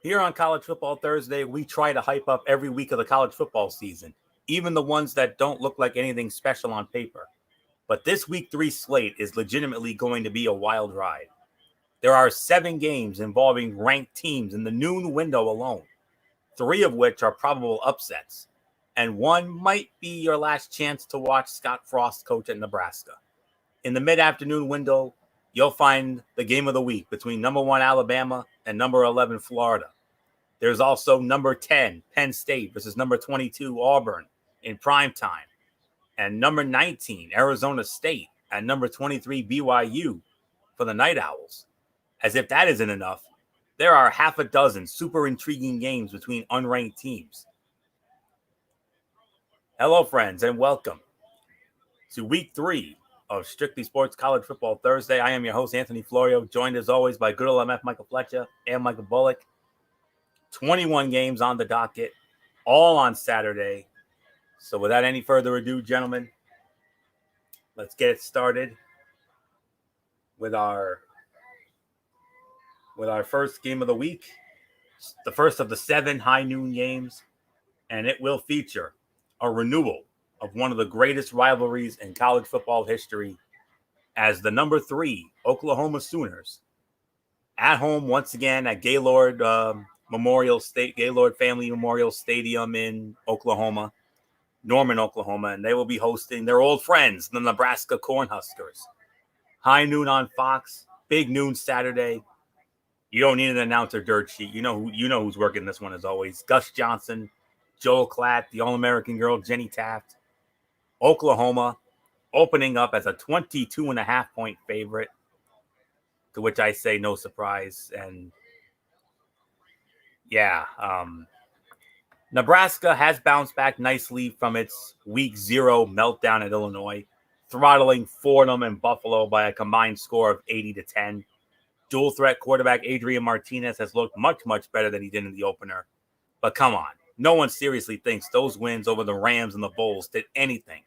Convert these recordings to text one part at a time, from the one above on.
Here on College Football Thursday, we try to hype up every week of the college football season, even the ones that don't look like anything special on paper. But this week 3 slate is legitimately going to be a wild ride. There are 7 games involving ranked teams in the noon window alone, 3 of which are probable upsets, and one might be your last chance to watch Scott Frost coach at Nebraska. In the mid-afternoon window, you'll find the game of the week between number 1 Alabama and number 11 Florida. There's also number 10 Penn State versus number 22 Auburn in prime time, and number 19 Arizona State and number 23 BYU for the Night Owls. As if that isn't enough, there are half a dozen super intriguing games between unranked teams. Hello, friends, and welcome to week 3 of Strictly Sports College Football Thursday. I am your host, Anthony Florio, joined as always by good old MF Michael Fletcher and Michael Bullock. 21 games on the docket, all on Saturday. So without any further ado, gentlemen, let's get it started with our first game of the week, the first of the 7 high noon games, and it will feature a renewal of one of the greatest rivalries in college football history, as the number 3 Oklahoma Sooners at home once again at Gaylord Family Memorial Stadium in Oklahoma, Norman, Oklahoma, and they will be hosting their old friends, the Nebraska Cornhuskers. High noon on Fox, big noon Saturday. You don't need an announcer dirt sheet. You know who's working this one as always. Gus Johnson, Joel Klatt, the All-American girl, Jenny Taft. Oklahoma opening up as a 22.5-point favorite, to which I say no surprise. And yeah, Nebraska has bounced back nicely from its week 0 meltdown at Illinois, throttling Fordham and Buffalo by a combined score of 80-10. Dual threat quarterback Adrian Martinez has looked much, much better than he did in the opener. But come on, no one seriously thinks those wins over the Rams and the Bulls did anything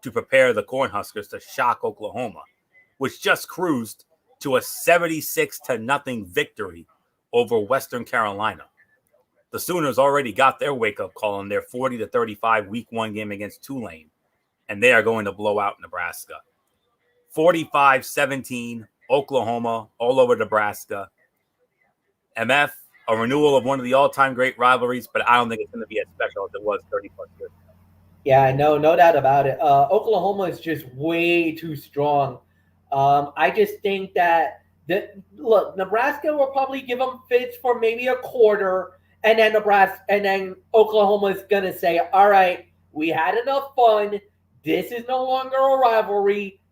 to prepare the Cornhuskers to shock Oklahoma, which just cruised to a 76-0 victory over Western Carolina. The Sooners already got their wake-up call in their 40-35 week 1 game against Tulane, and they are going to blow out Nebraska. 45-17, Oklahoma all over Nebraska. MF, a renewal of one of the all-time great rivalries, but I don't think it's going to be as special as it was 30-plus years ago. Yeah, no doubt about it. Oklahoma is just way too strong. I just think that Nebraska will probably give them fits for maybe a quarter, and then Oklahoma is gonna say, "All right, we had enough fun. This is no longer a rivalry.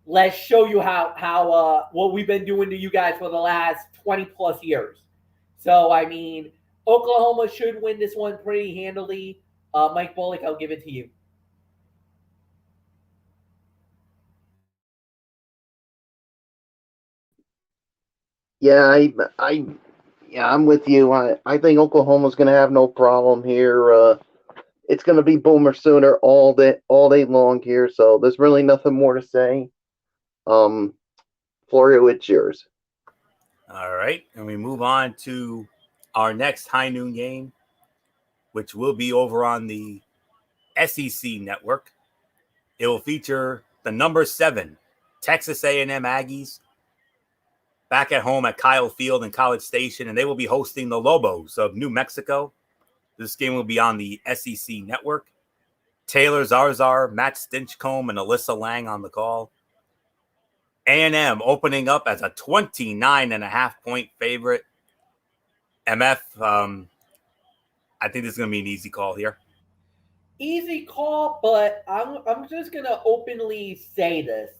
Let's show you how what we've been doing to you guys for the last 20+ years." So I mean, Oklahoma should win this one pretty handily. Mike Bullock, I'll give it to you. Yeah, I'm with you. I think Oklahoma's going to have no problem here. It's going to be Boomer Sooner all day long here. So there's really nothing more to say. Florio, it's yours. All right, and we move on to our next high noon game, which will be over on the SEC network. It will feature the number 7 Texas A&M Aggies back at home at Kyle Field in College Station, and they will be hosting the Lobos of New Mexico. This game will be on the SEC network. Taylor Zarzar, Matt Stinchcomb, and Alyssa Lang on the call. A&M opening up as a 29.5-point favorite. MF, I think this is going to be an easy call here. Easy call, but I'm just gonna openly say this.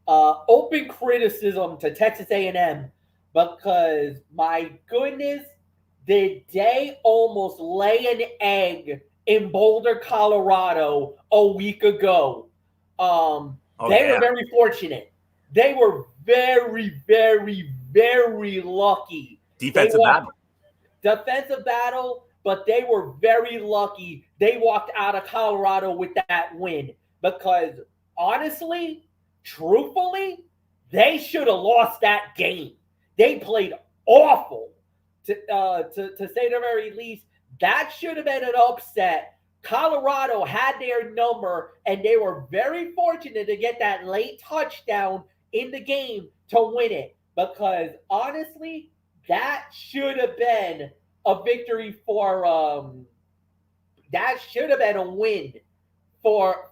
Open criticism to Texas A&M, because my goodness, did they almost lay an egg in Boulder, Colorado a week ago? They were very fortunate. They were very, very, very lucky. Defensive battle, but they were very lucky they walked out of Colorado with that win, because honestly, truthfully, they should have lost that game. They played awful. to say the very least, that should have been an upset. Colorado had their number, and they were very fortunate to get that late touchdown in the game to win it. Because honestly, that should have been a victory for that should have been a win for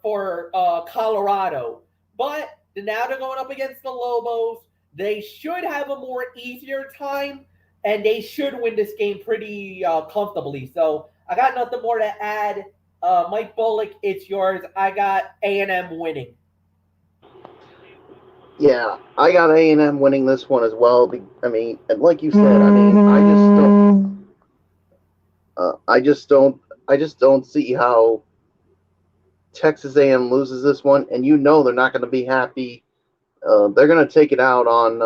Colorado. But now they're going up against the Lobos. They should have a more easier time, and they should win this game pretty comfortably. So I got nothing more to add. Mike Bullock, it's yours. I got A&M winning. Yeah, I got A&M winning this one as well. I mean, and like you said, I mean, I just don't see how Texas A&M loses this one, and you know they're not going to be happy. They're going to take it out on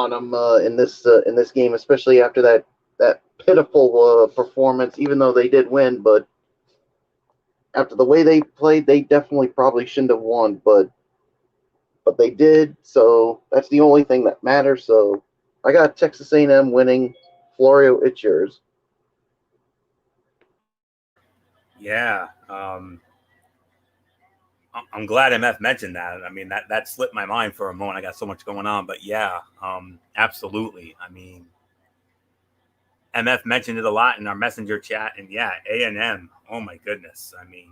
them in this game, especially after that pitiful performance. Even though they did win, but after the way they played, they definitely probably shouldn't have won. But they did, so that's the only thing that matters. So I got Texas A&M winning. Florio, it's yours. Yeah. I'm glad MF mentioned that. I mean, that slipped my mind for a moment. I got so much going on, but yeah, absolutely. I mean, MF mentioned it a lot in our messenger chat, and yeah, A&M. Oh my goodness. I mean,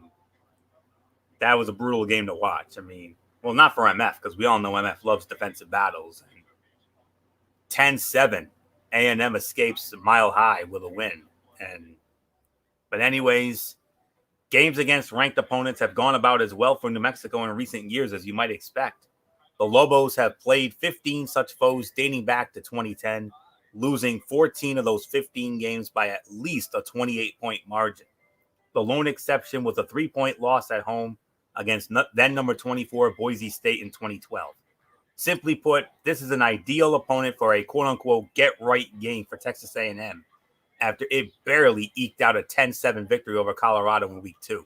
that was a brutal game to watch. I mean, well, not for MF, because we all know MF loves defensive battles. 10-7, A&M escapes Mile High with a win. But anyways, games against ranked opponents have gone about as well for New Mexico in recent years as you might expect. The Lobos have played 15 such foes dating back to 2010, losing 14 of those 15 games by at least a 28-point margin. The lone exception was a 3-point loss at home against then number 24 Boise State in 2012. Simply put, this is an ideal opponent for a quote-unquote get-right game for Texas A&M after it barely eked out a 10-7 victory over Colorado in Week 2.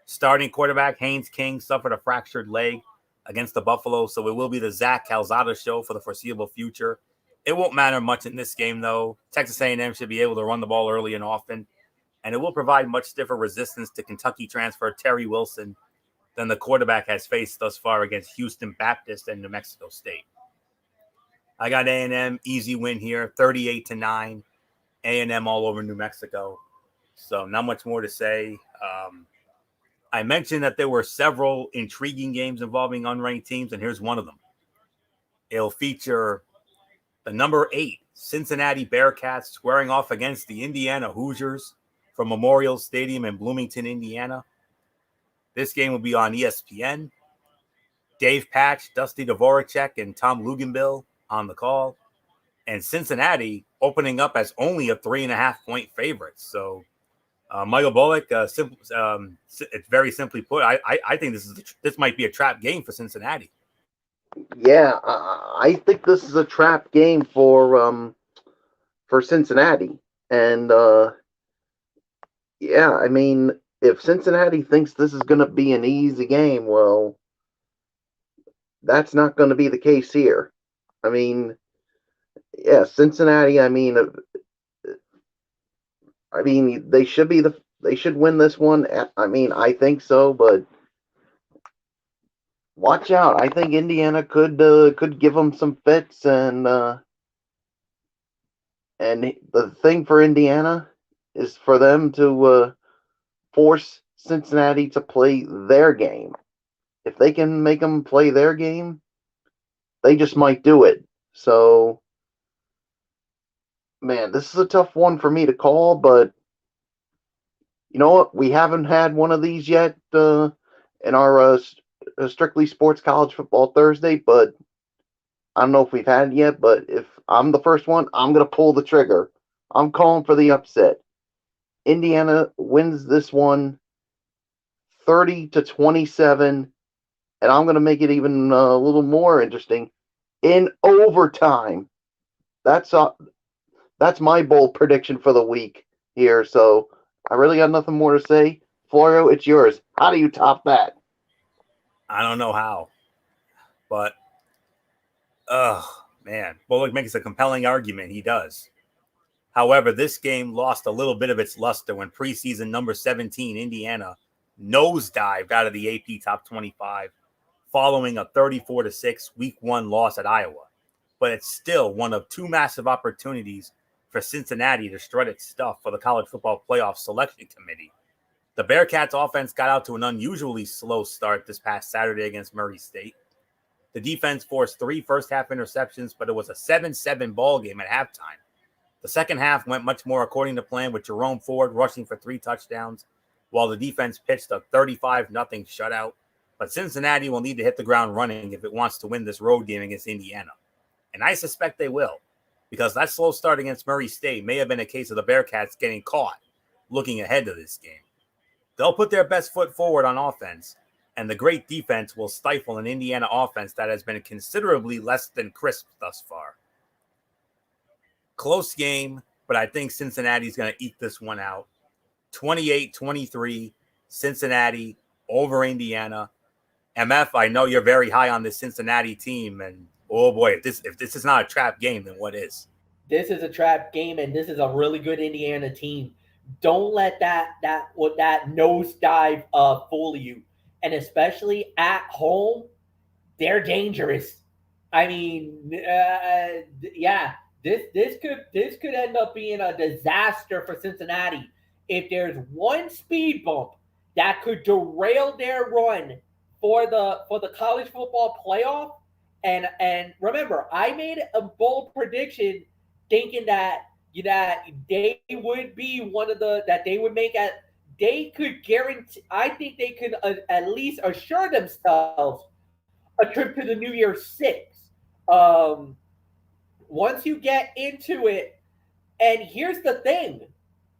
Starting quarterback Haynes King suffered a fractured leg against the Buffalo, so it will be the Zach Calzada show for the foreseeable future. It won't matter much in this game, though. Texas A&M should be able to run the ball early and often, and it will provide much stiffer resistance to Kentucky transfer Terry Wilson than the quarterback has faced thus far against Houston Baptist and New Mexico State. I got A&M, easy win here, 38-9. A&M all over New Mexico. So not much more to say. I mentioned that there were several intriguing games involving unranked teams, and here's one of them. It'll feature the number 8 Cincinnati Bearcats squaring off against the Indiana Hoosiers from Memorial Stadium in Bloomington, Indiana. This game will be on ESPN. Dave Patch, Dusty Dvoracek, and Tom Luginbill on the call. And Cincinnati opening up as only a 3.5-point favorite. So, Michael Bullock, it's very simply put, I think this might be a trap game for Cincinnati. Yeah, I think this is a trap game for Cincinnati. And yeah, I mean, if Cincinnati thinks this is going to be an easy game, well, that's not going to be the case here. I mean, yeah, Cincinnati. I mean, they should win this one. I mean, I think so, but watch out. I think Indiana could give them some fits, and the thing for Indiana is for them to force Cincinnati to play their game. If they can make them play their game, they just might do it. So, man, this is a tough one for me to call, but you know what? We haven't had one of these yet in our Strictly Sports College Football Thursday, but I don't know if we've had it yet, but if I'm the first one, I'm going to pull the trigger. I'm calling for the upset. Indiana wins this one 30-27, and I'm going to make it even a little more interesting in overtime. That's my bold prediction for the week here. So I really got nothing more to say. Florio, it's yours. How do you top that? I don't know how, but Man, Bullock makes a compelling argument. He does. However, this game lost a little bit of its luster when preseason number 17, Indiana, nosedived out of the AP Top 25 following a 34-6 Week 1 loss at Iowa. But it's still one of two massive opportunities for Cincinnati to strut its stuff for the College Football Playoff Selection Committee. The Bearcats offense got out to an unusually slow start this past Saturday against Murray State. The defense forced 3 first-half interceptions, but it was a 7-7 ball game at halftime. The second half went much more according to plan, with Jerome Ford rushing for 3 touchdowns, while the defense pitched a 35-0 shutout. But Cincinnati will need to hit the ground running if it wants to win this road game against Indiana. And I suspect they will, because that slow start against Murray State may have been a case of the Bearcats getting caught looking ahead to this game. They'll put their best foot forward on offense, and the great defense will stifle an Indiana offense that has been considerably less than crisp thus far. Close game, but I think Cincinnati's going to eke this one out. 28-23, Cincinnati over Indiana. MF, I know you're very high on this Cincinnati team, and oh boy, if this is not a trap game, then what is? This is a trap game, and this is a really good Indiana team. Don't let that nosedive fool you, and especially at home, they're dangerous. I mean, yeah. This could end up being a disaster for Cincinnati if there's one speed bump that could derail their run for the college football playoff. And remember, I made a bold prediction thinking that they would be one of the that they would make at they could guarantee. I think they could at least assure themselves a trip to the New Year's Six. Once you get into it, and here's the thing,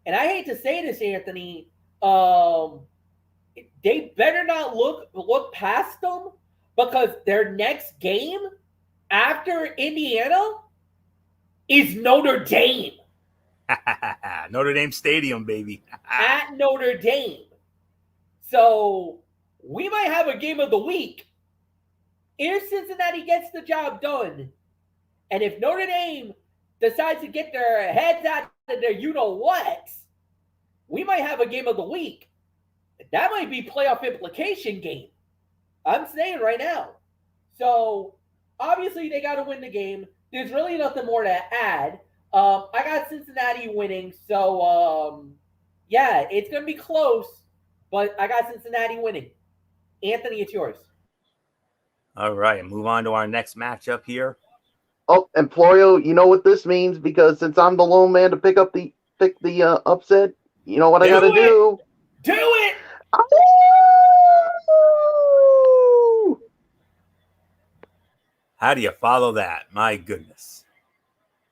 and I hate to say this, Anthony, they better not look past them, because their next game after Indiana is Notre Dame. Notre Dame Stadium, baby. At Notre Dame. So we might have a game of the week if Cincinnati gets the job done. And if Notre Dame decides to get their heads out of their you-know-whats, we might have a game of the week. That might be playoff implication game. I'm saying right now. So, obviously, they got to win the game. There's really nothing more to add. I got Cincinnati winning. So, yeah, it's going to be close. But I got Cincinnati winning. Anthony, it's yours. All right, move on to our next matchup here. Oh, and Florio, you know what this means, because since I'm the lone man to pick the upset, you know what I got to do. Do it! Oh! How do you follow that? My goodness.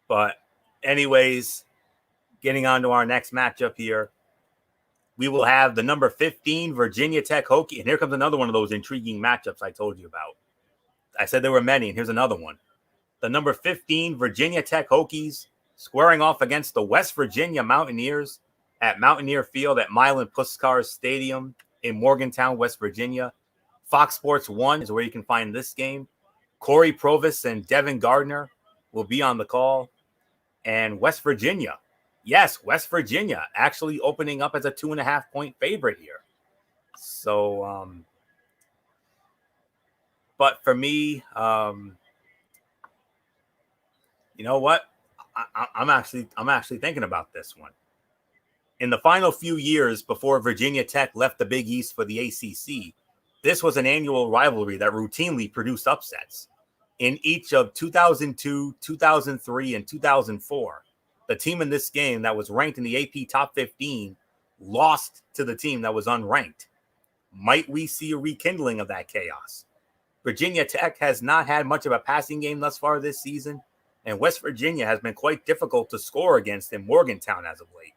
But anyways, getting on to our next matchup here, we will have the number 15 Virginia Tech Hokie. And here comes another one of those intriguing matchups I told you about. I said there were many, and here's another one. The number 15 Virginia Tech Hokies squaring off against the West Virginia Mountaineers at Mountaineer Field at Milan Puskar Stadium in Morgantown, West Virginia. Fox Sports 1 is where you can find this game. Corey Provis and Devin Gardner will be on the call. And West Virginia, yes, West Virginia actually opening up as a 2.5-point favorite here. So, but for me, you know what? I'm actually thinking about this one. In the final few years before Virginia Tech left the Big East for the ACC, this was an annual rivalry that routinely produced upsets. In each of 2002, 2003, and 2004, the team in this game that was ranked in the AP Top 15 lost to the team that was unranked. Might we see a rekindling of that chaos? Virginia Tech has not had much of a passing game thus far this season, and West Virginia has been quite difficult to score against in Morgantown as of late,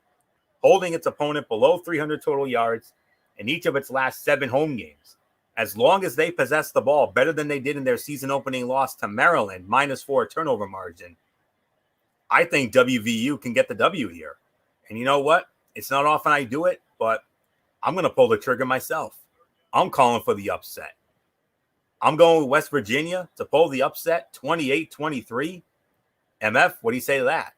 holding its opponent below 300 total yards in each of its last 7 home games. As long as they possess the ball better than they did in their season-opening loss to Maryland, -4 turnover margin, I think WVU can get the W here. And you know what? It's not often I do it, but I'm going to pull the trigger myself. I'm calling for the upset. I'm going with West Virginia to pull the upset 28-23. MF, what do you say to that?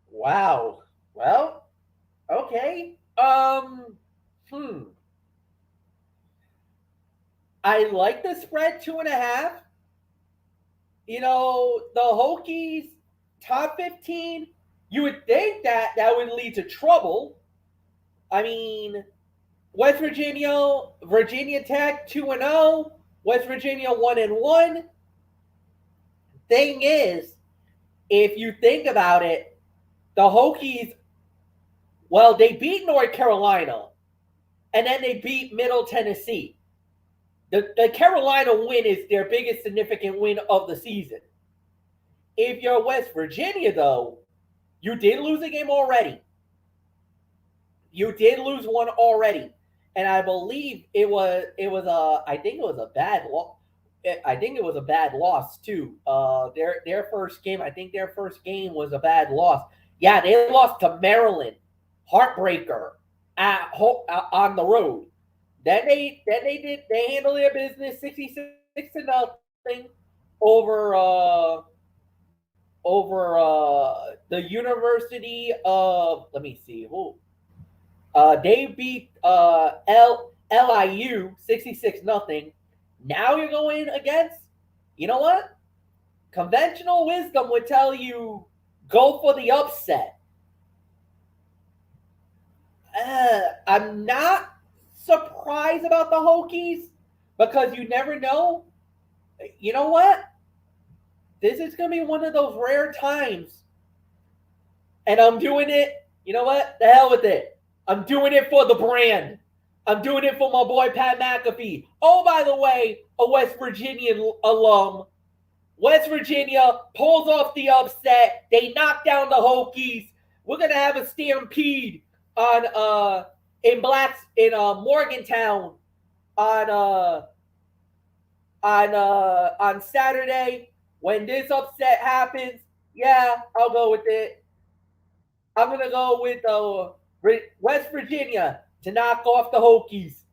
Wow. Well, okay. I like the spread 2.5. The Hokies top 15. You would think that would lead to trouble. I mean, West Virginia, Virginia Tech 2-0, West Virginia 1-1. Thing is, if you think about it, the Hokies, well, they beat North Carolina, and then they beat Middle Tennessee. The Carolina win is their biggest significant win of the season. If you're West Virginia, though, you did lose a game already. You did lose one already, and I believe I think it was a bad loss. I think it was a bad loss too. Their first game, I think their first game was a bad loss. Yeah, they lost to Maryland, heartbreaker on the road. Then they handled their business 66-0 over the University of, let me see who. They beat LIU 66-0. Now you're going against, you know what? Conventional wisdom would tell you go for the upset. I'm not surprised about the Hokies because you never know. You know what? This is going to be one of those rare times. And I'm doing it. You know what? The hell with it. I'm doing it for the brand. I'm doing it for my boy Pat McAfee. Oh, by the way, a West Virginia alum. West Virginia pulls off the upset. They knock down the Hokies. We're gonna have a stampede on in Morgantown on Saturday. When this upset happens, yeah, I'll go with it. I'm gonna go with West Virginia to knock off the Hokies.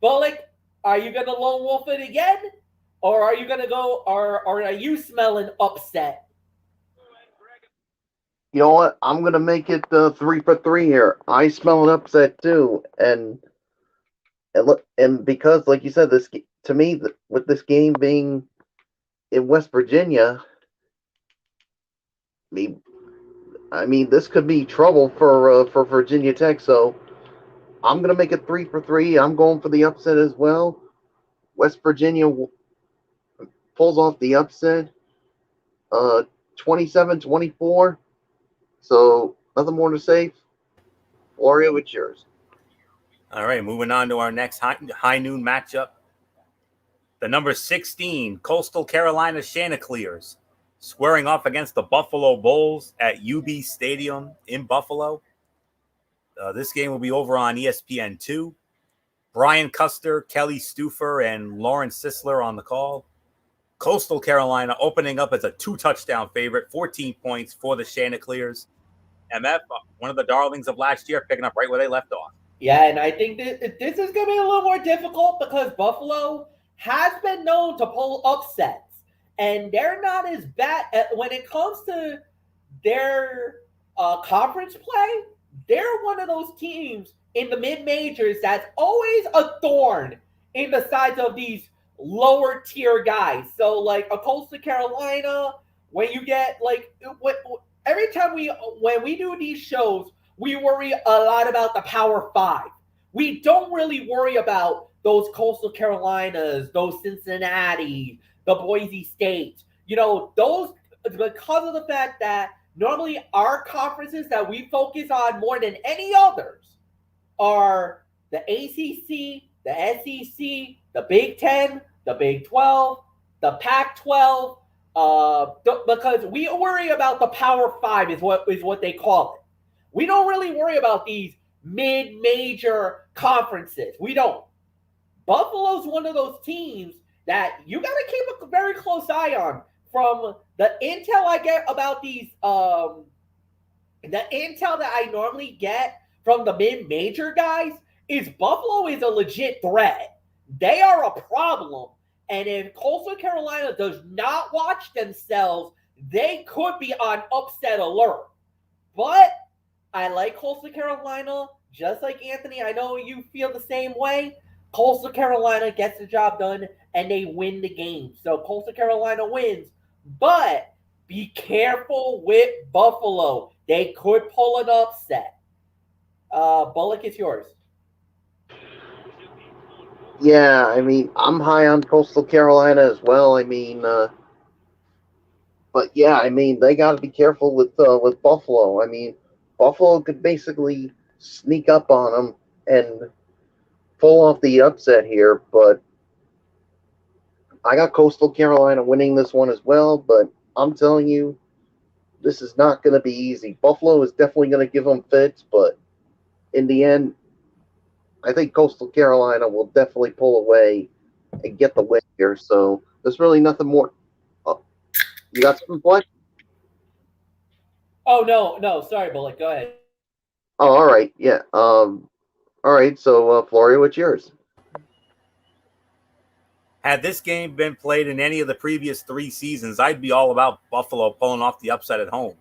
Bullock, are you gonna lone wolf it again, or are you gonna go, or are you smelling upset? You know what? I'm gonna make it 3 for 3 here. I smell an upset too, and because, like you said, this to me with this game being in West Virginia, I mean, this could be trouble for Virginia Tech. So I'm gonna make it 3 for 3. I'm going for the upset as well. West Virginia pulls off the upset, 27-24. So nothing more to say. Florio, it's yours. All right, moving on to our next high noon matchup. The number 16 Coastal Carolina Chanticleers squaring off against the Buffalo Bulls at UB Stadium in Buffalo. This game will be over on ESPN2. Brian Custer, Kelly Stufer, and Lawrence Sisler on the call. Coastal Carolina opening up as a 2-touchdown favorite, 14 points for the Chanticleers. MF, one of the darlings of last year, picking up right where they left off. Yeah, and I think this is going to be a little more difficult because Buffalo has been known to pull upsets, and they're not as bad when it comes to their conference play. They're one of those teams in the mid-majors that's always a thorn in the sides of these lower tier guys. So like a Coastal Carolina, when you get every time when we do these shows, we worry a lot about the Power Five. We don't really worry about those Coastal Carolinas, those Cincinnati, the Boise State. Those, because of the fact that normally our conferences that we focus on more than any others are the ACC, the SEC, the Big Ten, the Big 12, the Pac-12, because we worry about the Power Five is what they call it. We don't really worry about these mid-major conferences. We don't. Buffalo's one of those teams that you got to keep a very close eye on. From the intel I get about these, the intel that I normally get from the mid-major guys is Buffalo is a legit threat. They are a problem. And if Coastal Carolina does not watch themselves, they could be on upset alert. But I like Coastal Carolina, just like Anthony. I know you feel the same way. Coastal Carolina gets the job done and they win the game. So Coastal Carolina wins. But be careful with Buffalo. They could pull an upset. Bullock, it's yours. Yeah, I mean, I'm high on Coastal Carolina as well. I mean, but yeah, I mean, they got to be careful with Buffalo. I mean, Buffalo could basically sneak up on them and pull off the upset here. But I got Coastal Carolina winning this one as well. But I'm telling you, this is not going to be easy. Buffalo is definitely going to give them fits, but in the end, I think Coastal Carolina will definitely pull away and get the win here. So there's really nothing more. Oh, you got something, Fleck? Oh, no. Sorry, Bullock. Go ahead. Oh, all right. Yeah. All right. So, Florio, what's yours? Had this game been played in any of the previous 3 seasons, I'd be all about Buffalo pulling off the upset at home.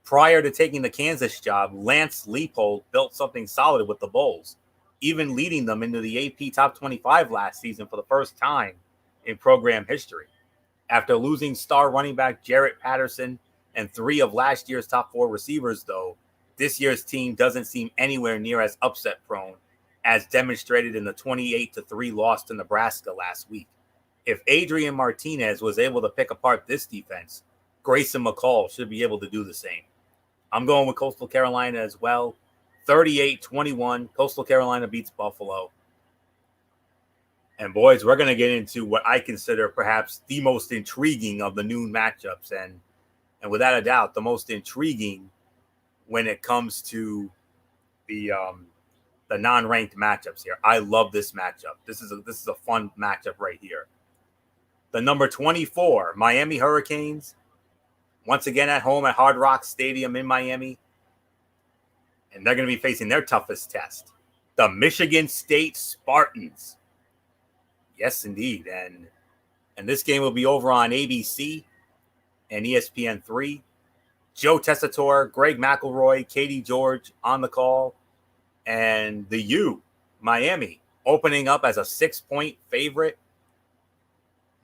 Prior to taking the Kansas job, Lance Leipold built something solid with the Bulls, even leading them into the AP Top 25 last season for the first time in program history. After losing star running back Jarrett Patterson and 3 of last year's top 4 receivers, though, this year's team doesn't seem anywhere near as upset prone as demonstrated in the 28-3 loss to Nebraska last week. If Adrian Martinez was able to pick apart this defense, Grayson McCall should be able to do the same. I'm going with Coastal Carolina as well. 38-21. Coastal Carolina beats Buffalo. And boys, we're going to get into what I consider perhaps the most intriguing of the noon matchups. And without a doubt, the most intriguing when it comes to the non-ranked matchups here. I love this matchup. This is a fun matchup right here. The number 24 Miami Hurricanes, once again at home at Hard Rock Stadium in Miami. And they're going to be facing their toughest test, the Michigan State Spartans. Yes, indeed. And this game will be over on ABC and ESPN3. Joe Tessitore, Greg McElroy, Katie George on the call. And the U, Miami, opening up as a 6-point favorite.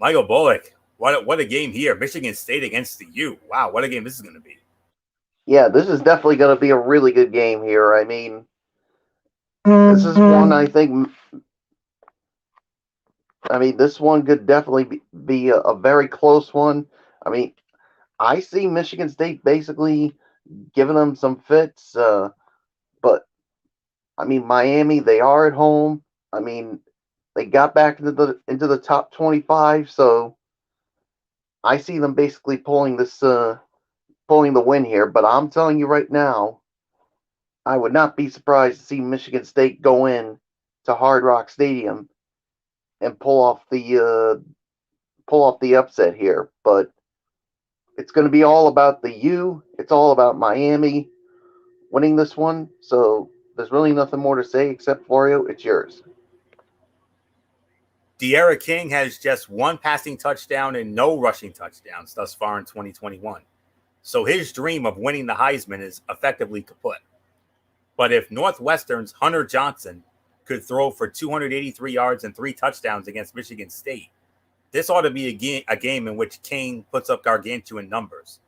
Michael Bullock, what a game here. Michigan State against the U. Wow, what a game this is going to be. Yeah, this is definitely going to be a really good game here. I mean, this is one I think. I mean, this one could definitely be a very close one. I mean, I see Michigan State basically giving them some fits, but I mean, Miami, they are at home. I mean, they got back into the top 25, so I see them basically pulling the win here. But I'm telling you right now, I would not be surprised to see Michigan State go in to Hard Rock Stadium and pull off the upset here. But it's going to be all about the U. It's all about Miami winning this one. So there's really nothing more to say except Florio, it's yours. De'Ara King has just 1 passing touchdown and no rushing touchdowns thus far in 2021. So his dream of winning the Heisman is effectively kaput. But if Northwestern's Hunter Johnson could throw for 283 yards and 3 touchdowns against Michigan State, this ought to be a game in which King puts up gargantuan numbers.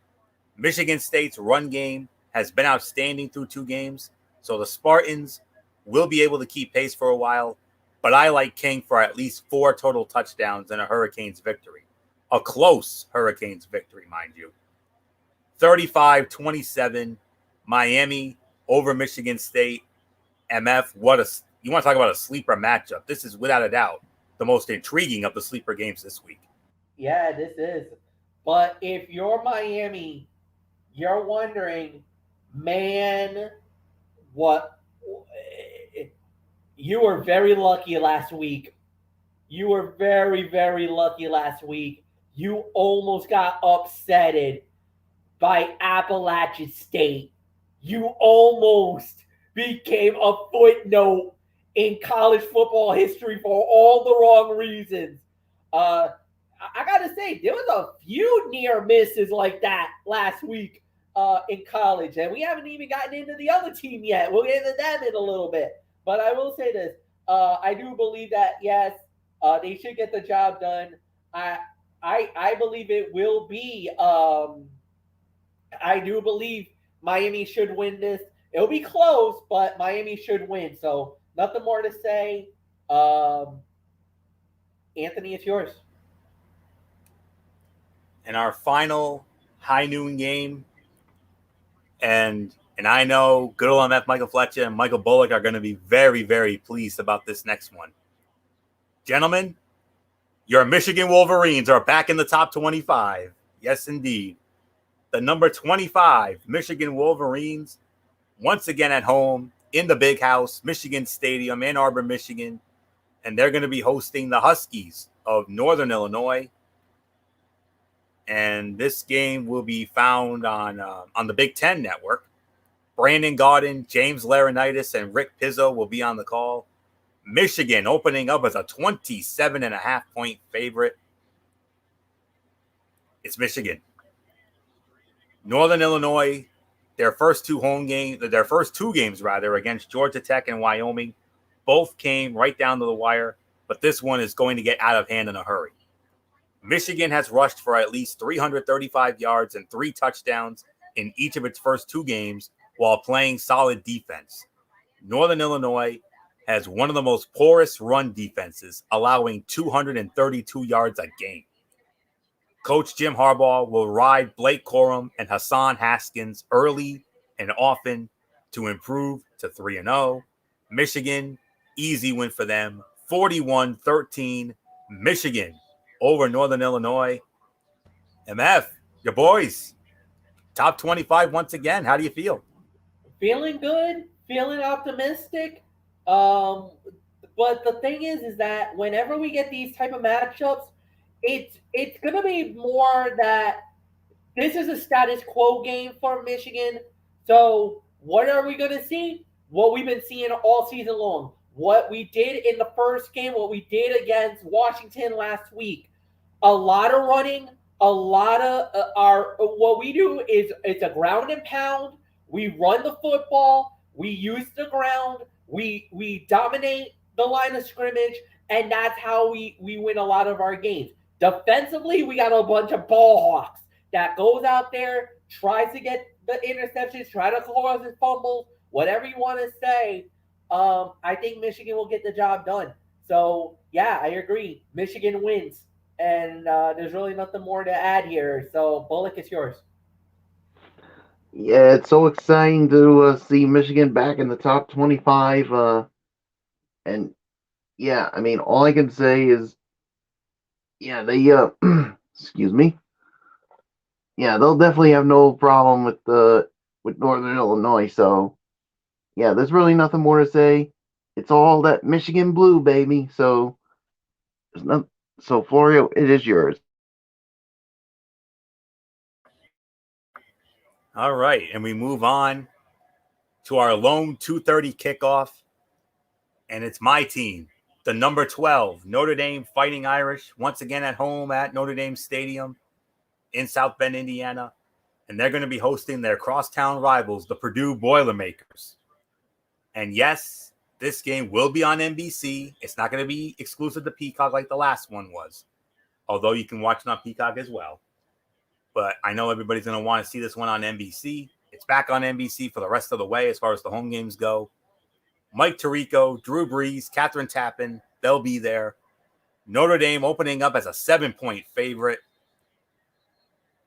Michigan State's run game has been outstanding through 2 games, so the Spartans will be able to keep pace for a while, but I like King for at least 4 total touchdowns and a Hurricanes victory. A close Hurricanes victory, mind you. 35-27, Miami over Michigan State. MF, you want to talk about a sleeper matchup. This is without a doubt the most intriguing of the sleeper games this week. Yeah, this is. But if you're Miami, you're wondering, man, what? You were very lucky last week. You were very, very lucky last week. You almost got upsetted by Appalachian State. You almost became a footnote in college football history for all the wrong reasons. I got to say, there was a few near misses like that last week in college, and we haven't even gotten into the other team yet. We'll get into them in a little bit. But I will say this. I do believe that, yes, they should get the job done. I believe it will be. I do believe Miami should win this. It'll be close, but Miami should win. So nothing more to say. Anthony, it's yours. And our final high noon game, and I know good old MF Michael Fletcher and Michael Bullock are going to be very, very pleased about this next one. Gentlemen, your Michigan Wolverines are back in the top 25. Yes, indeed. The number 25 Michigan Wolverines, once again at home in the Big House, Michigan Stadium, Ann Arbor, Michigan. And they're going to be hosting the Huskies of Northern Illinois. And this game will be found on the Big Ten Network. Brandon Gaudin, James Laurinaitis, and Rick Pizzo will be on the call. Michigan opening up as a 27.5-point favorite. It's Michigan. Northern Illinois, their first two games against Georgia Tech and Wyoming, both came right down to the wire, but this one is going to get out of hand in a hurry. Michigan has rushed for at least 335 yards and 3 touchdowns in each of its first 2 games while playing solid defense. Northern Illinois has one of the most porous run defenses, allowing 232 yards a game. Coach Jim Harbaugh will ride Blake Corum and Hassan Haskins early and often to improve to 3-0. Michigan, easy win for them, 41-13. Michigan over Northern Illinois. MF, your boys, top 25 once again. How do you feel? Feeling good, feeling optimistic. But the thing is that whenever we get these type of matchups, it's gonna be more that this is a status quo game for Michigan. So what are we gonna see? What we've been seeing all season long. What we did in the first game, what we did against Washington last week. A lot of running, a lot of what we do is it's a ground and pound. We run the football, we use the ground, we dominate the line of scrimmage, and that's how we win a lot of our games. Defensively, we got a bunch of ball hawks that goes out there, tries to get the interceptions, try to cause his fumbles, whatever you want to say. I think Michigan will get the job done. So, yeah, I agree. Michigan wins. And there's really nothing more to add here. So, Bullock, it's yours. Yeah, it's so exciting to see Michigan back in the top 25. And, yeah, I mean, all I can say is, yeah, they, excuse me. Yeah, they'll definitely have no problem with Northern Illinois. So, yeah, there's really nothing more to say. It's all that Michigan blue, baby. So, there's nothing. So, Florio, it is yours. All right, and we move on to our lone 2:30 kickoff, and it's my team, the number 12 Notre Dame Fighting Irish, once again at home at Notre Dame Stadium in South Bend, Indiana, and they're going to be hosting their crosstown rivals, the Purdue Boilermakers. And yes, this game will be on NBC. It's not going to be exclusive to Peacock like the last one was, although you can watch it on Peacock as well. But I know everybody's going to want to see this one on NBC. It's back on NBC for the rest of the way as far as the home games go. Mike Tirico, Drew Brees, Catherine Tappan, they'll be there. Notre Dame opening up as a 7-point favorite.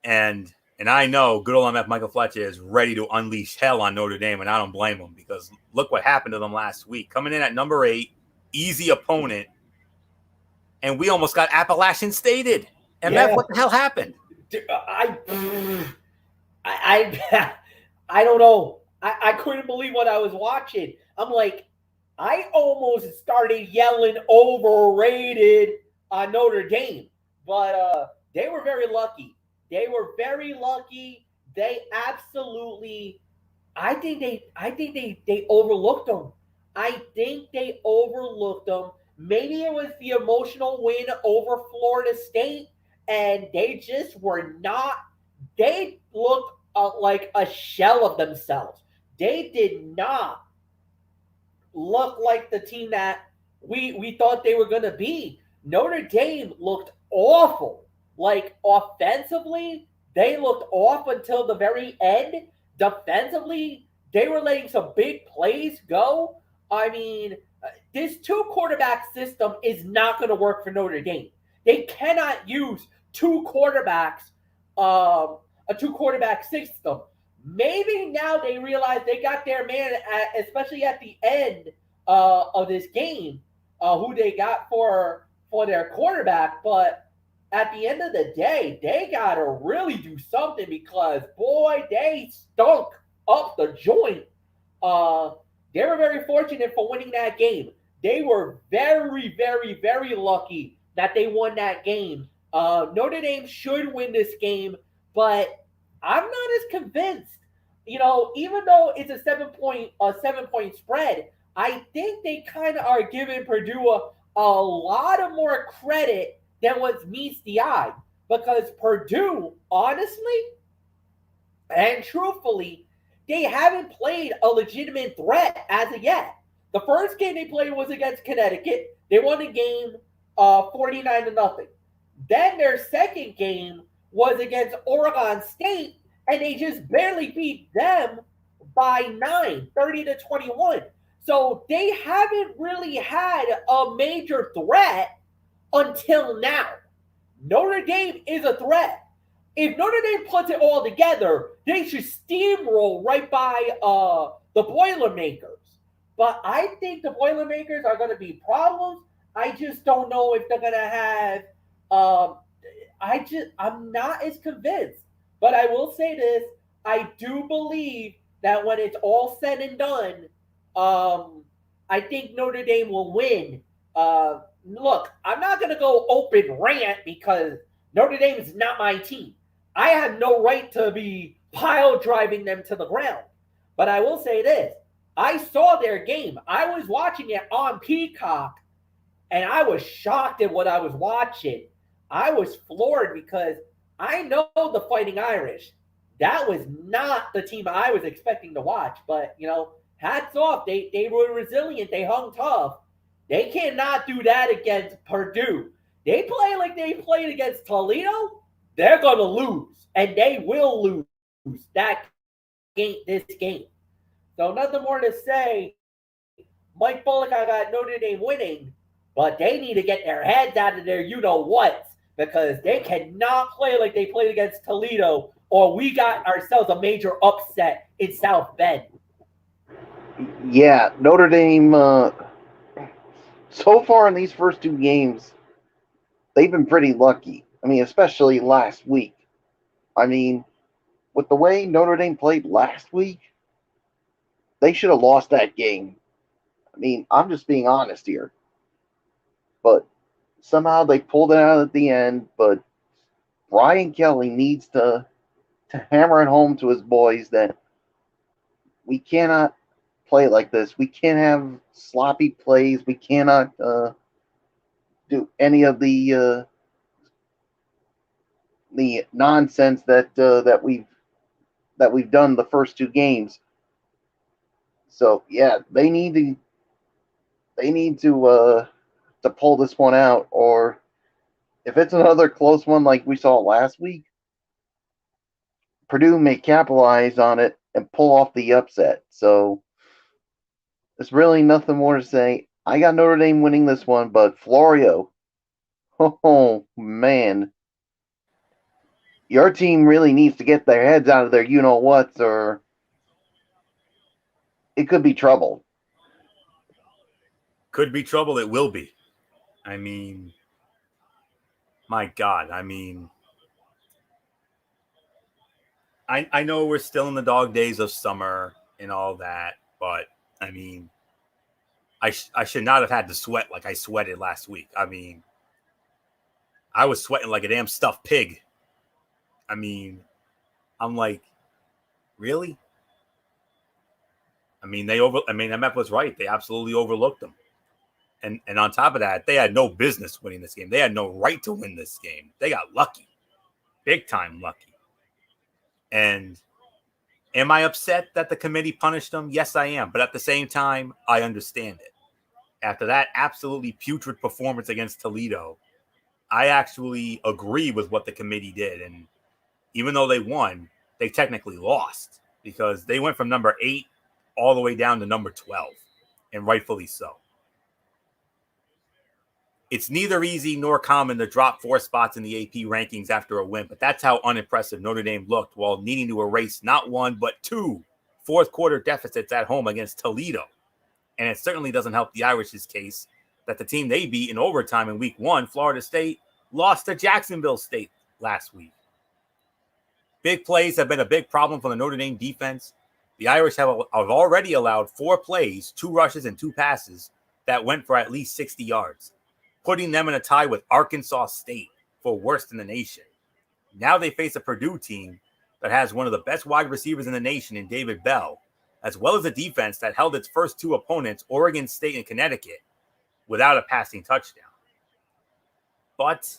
And I know good old MF Michael Fletcher is ready to unleash hell on Notre Dame, and I don't blame him because look what happened to them last week. Coming in at number 8, easy opponent, and we almost got Appalachian Stated. MF, what the hell happened? I don't know. I couldn't believe what I was watching. I'm like, I almost started yelling overrated on Notre Dame, but they were very lucky. They were very lucky. They absolutely, I think they overlooked them. I think they overlooked them. Maybe it was the emotional win over Florida State, and they just were not. They looked like a shell of themselves. They did not look like the team that we thought they were going to be. Notre Dame looked awful. Like offensively, they looked off until the very end. Defensively, they were letting some big plays go. I mean, this two quarterback system is not going to work for Notre Dame. They cannot use two quarterbacks, a two quarterback system. Maybe now they realize they got their man, especially at the end of this game, who they got for their quarterback. But at the end of the day, they got to really do something because, boy, they stunk up the joint. They were very fortunate for winning that game. They were very, very, very lucky that they won that game. Notre Dame should win this game, but I'm not as convinced. Even though it's a 7 point spread, I think they kind of are giving Purdue a lot of more credit than what meets the eye. Because Purdue, honestly and truthfully, they haven't played a legitimate threat as of yet. The first game they played was against Connecticut. They won the game 49-0. Then their second game was against Oregon State, and they just barely beat them by 9, 30-21. So they haven't really had a major threat until now. Notre Dame is a threat. If Notre Dame puts it all together, they should steamroll right by the Boilermakers. But I think the Boilermakers are going to be problems. I just don't know if they're going to have. I'm not as convinced. But I will say this: I do believe that when it's all said and done, I think Notre Dame will win. Look, I'm not going to go open rant because Notre Dame is not my team. I have no right to be pile driving them to the ground. But I will say this. I saw their game. I was watching it on Peacock, and I was shocked at what I was watching. I was floored because I know the Fighting Irish. That was not the team I was expecting to watch. But, hats off. They were resilient. They hung tough. They cannot do that against Purdue. They play like they played against Toledo, they're going to lose. And they will lose that this game. So nothing more to say. Mike Bullock, I got Notre Dame winning, but they need to get their heads out of their you-know-whats because they cannot play like they played against Toledo or we got ourselves a major upset in South Bend. Yeah, Notre Dame, so far in these first two games, they've been pretty lucky. I mean, especially last week. I mean, with the way Notre Dame played last week, they should have lost that game. I mean, I'm just being honest here. But somehow they pulled it out at the end. But Brian Kelly needs to hammer it home to his boys that we cannot play like this. We can't have sloppy plays. We cannot do any of the nonsense that we've done the first two games. So yeah, they need to pull this one out, or if it's another close one like we saw last week, Purdue may capitalize on it and pull off the upset. So there's really nothing more to say. I got Notre Dame winning this one, but Florio, oh man, your team really needs to get their heads out of their you-know-whats, or it could be trouble. Could be trouble. It will be. I mean, my God. I mean, I know we're still in the dog days of summer and all that, but I mean, I should not have had to sweat like I sweated last week. I mean, I was sweating like a damn stuffed pig. I mean, I'm like, really? Emmett was right. They absolutely overlooked them. And on top of that, they had no business winning this game. They had no right to win this game. They got lucky. Big time lucky. And am I upset that the committee punished them? Yes, I am. But at the same time, I understand it. After that absolutely putrid performance against Toledo, I actually agree with what the committee did. And even though they won, they technically lost because they went from number 8 all the way down to number 12, and rightfully so. It's neither easy nor common to drop 4 spots in the AP rankings after a win, but that's how unimpressive Notre Dame looked while needing to erase not 1, but 2 fourth-quarter deficits at home against Toledo. And it certainly doesn't help the Irish's case that the team they beat in overtime in week 1, Florida State, lost to Jacksonville State last week. Big plays have been a big problem for the Notre Dame defense. The Irish have already allowed 4 plays, 2 rushes, and 2 passes that went for at least 60 yards, putting them in a tie with Arkansas State for worst in the nation. Now they face a Purdue team that has one of the best wide receivers in the nation in David Bell, as well as a defense that held its first 2 opponents, Oregon State and Connecticut, without a passing touchdown. But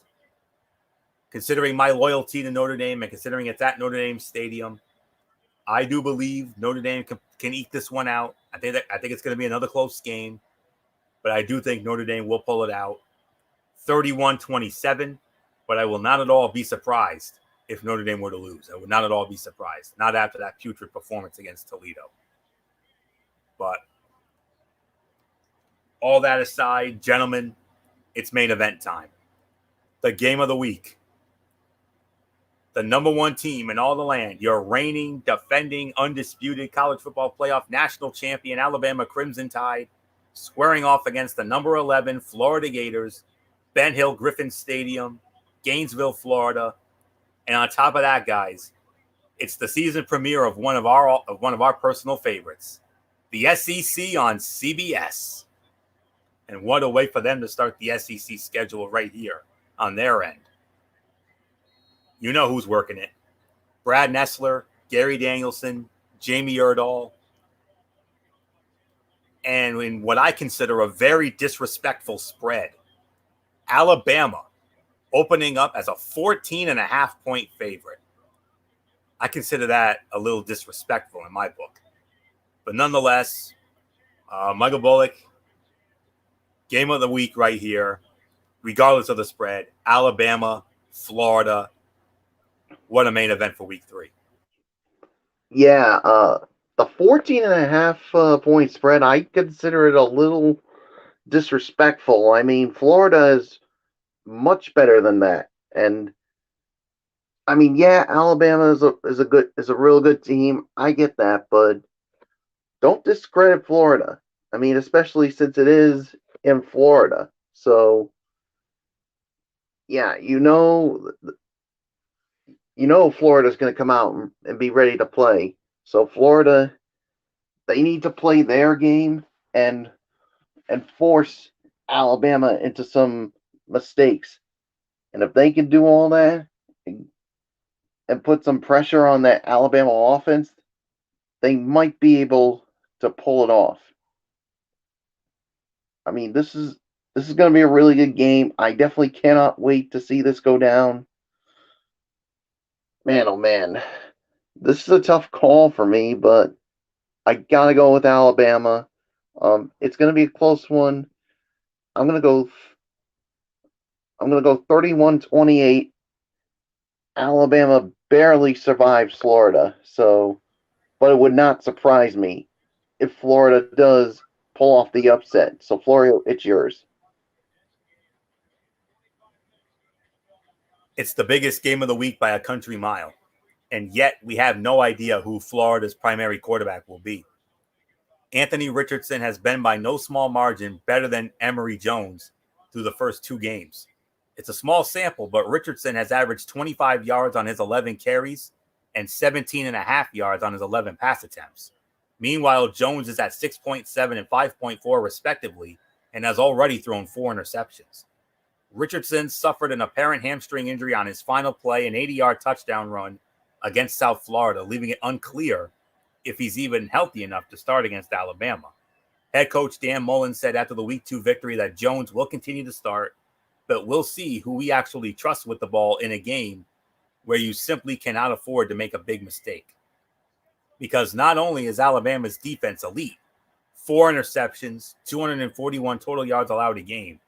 considering my loyalty to Notre Dame and considering it's at Notre Dame Stadium, I do believe Notre Dame can eke this one out. I think it's going to be another close game, but I do think Notre Dame will pull it out 31-27, but I will not at all be surprised if Notre Dame were to lose. I would not at all be surprised, not after that putrid performance against Toledo. But all that aside, gentlemen, it's main event time. The game of the week. The number 1 team in all the land, your reigning, defending, undisputed college football playoff national champion, Alabama Crimson Tide, squaring off against the number 11 Florida Gators, Ben Hill Griffin Stadium, Gainesville, Florida. And on top of that, guys, it's the season premiere of one of our personal favorites, the SEC on CBS. And what a way for them to start the SEC schedule right here on their end. You know who's working it. Brad Nessler, Gary Danielson, Jamie Erdahl. And in what I consider a very disrespectful spread, Alabama opening up as a 14.5-point favorite. I consider that a little disrespectful in my book. But nonetheless, Michael Bullock, game of the week right here, regardless of the spread. Alabama, Florida. What a main event for week 3. Yeah, the 14.5 point spread, I consider it a little disrespectful. I mean, Florida is much better than that. And I mean, yeah, Alabama is a real good team. I get that, but don't discredit Florida. I mean, especially since it is in Florida. So yeah, Florida's going to come out and be ready to play. So Florida, they need to play their game and force Alabama into some mistakes. And if they can do all that and put some pressure on that Alabama offense, they might be able to pull it off. I mean, this is going to be a really good game. I definitely cannot wait to see this go down. Man, oh man, this is a tough call for me, but I gotta go with Alabama. It's gonna be a close one. I'm gonna go 31-28. Alabama barely survives Florida, but it would not surprise me if Florida does pull off the upset. So Florida, it's yours. It's the biggest game of the week by a country mile, and yet we have no idea who Florida's primary quarterback will be. Anthony Richardson has been by no small margin better than Emory Jones through the first 2 games. It's a small sample, but Richardson has averaged 25 yards on his 11 carries and 17.5 yards on his 11 pass attempts. Meanwhile, Jones is at 6.7 and 5.4 respectively and has already thrown 4 interceptions. Richardson suffered an apparent hamstring injury on his final play, an 80-yard touchdown run against South Florida, leaving it unclear if he's even healthy enough to start against Alabama. Head coach Dan Mullen said after the Week 2 victory that Jones will continue to start, but we'll see who we actually trust with the ball in a game where you simply cannot afford to make a big mistake. Because not only is Alabama's defense elite, 4 interceptions, 241 total yards allowed a game,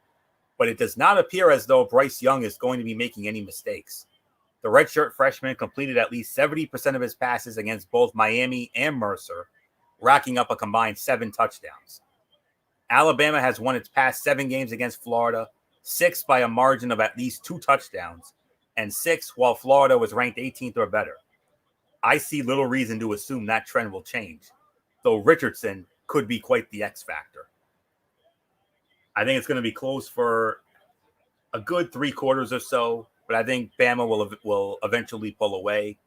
but it does not appear as though Bryce Young is going to be making any mistakes. The redshirt freshman completed at least 70% of his passes against both Miami and Mercer, racking up a combined 7 touchdowns. Alabama has won its past 7 games against Florida, 6 by a margin of at least 2 touchdowns, and 6 while Florida was ranked 18th or better. I see little reason to assume that trend will change, though Richardson could be quite the X factor. I think it's going to be close for a good 3 quarters or so, but I think Bama will eventually pull away.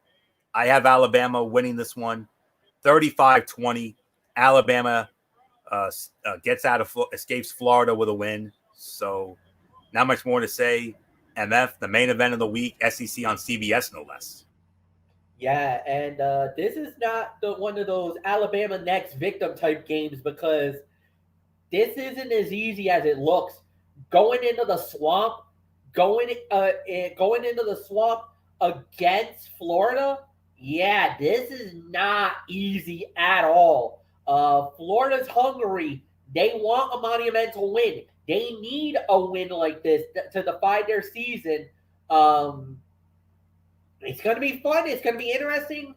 I have Alabama winning this one, 35-20. Alabama escapes Florida with a win. So not much more to say. MF, the main event of the week, SEC on CBS, no less. Yeah, and this is not one of those Alabama next victim type games because this isn't as easy as it looks. Going into the swamp against Florida, yeah, this is not easy at all. Florida's hungry. They want a monumental win. They need a win like this to define their season. It's going to be fun. It's going to be interesting.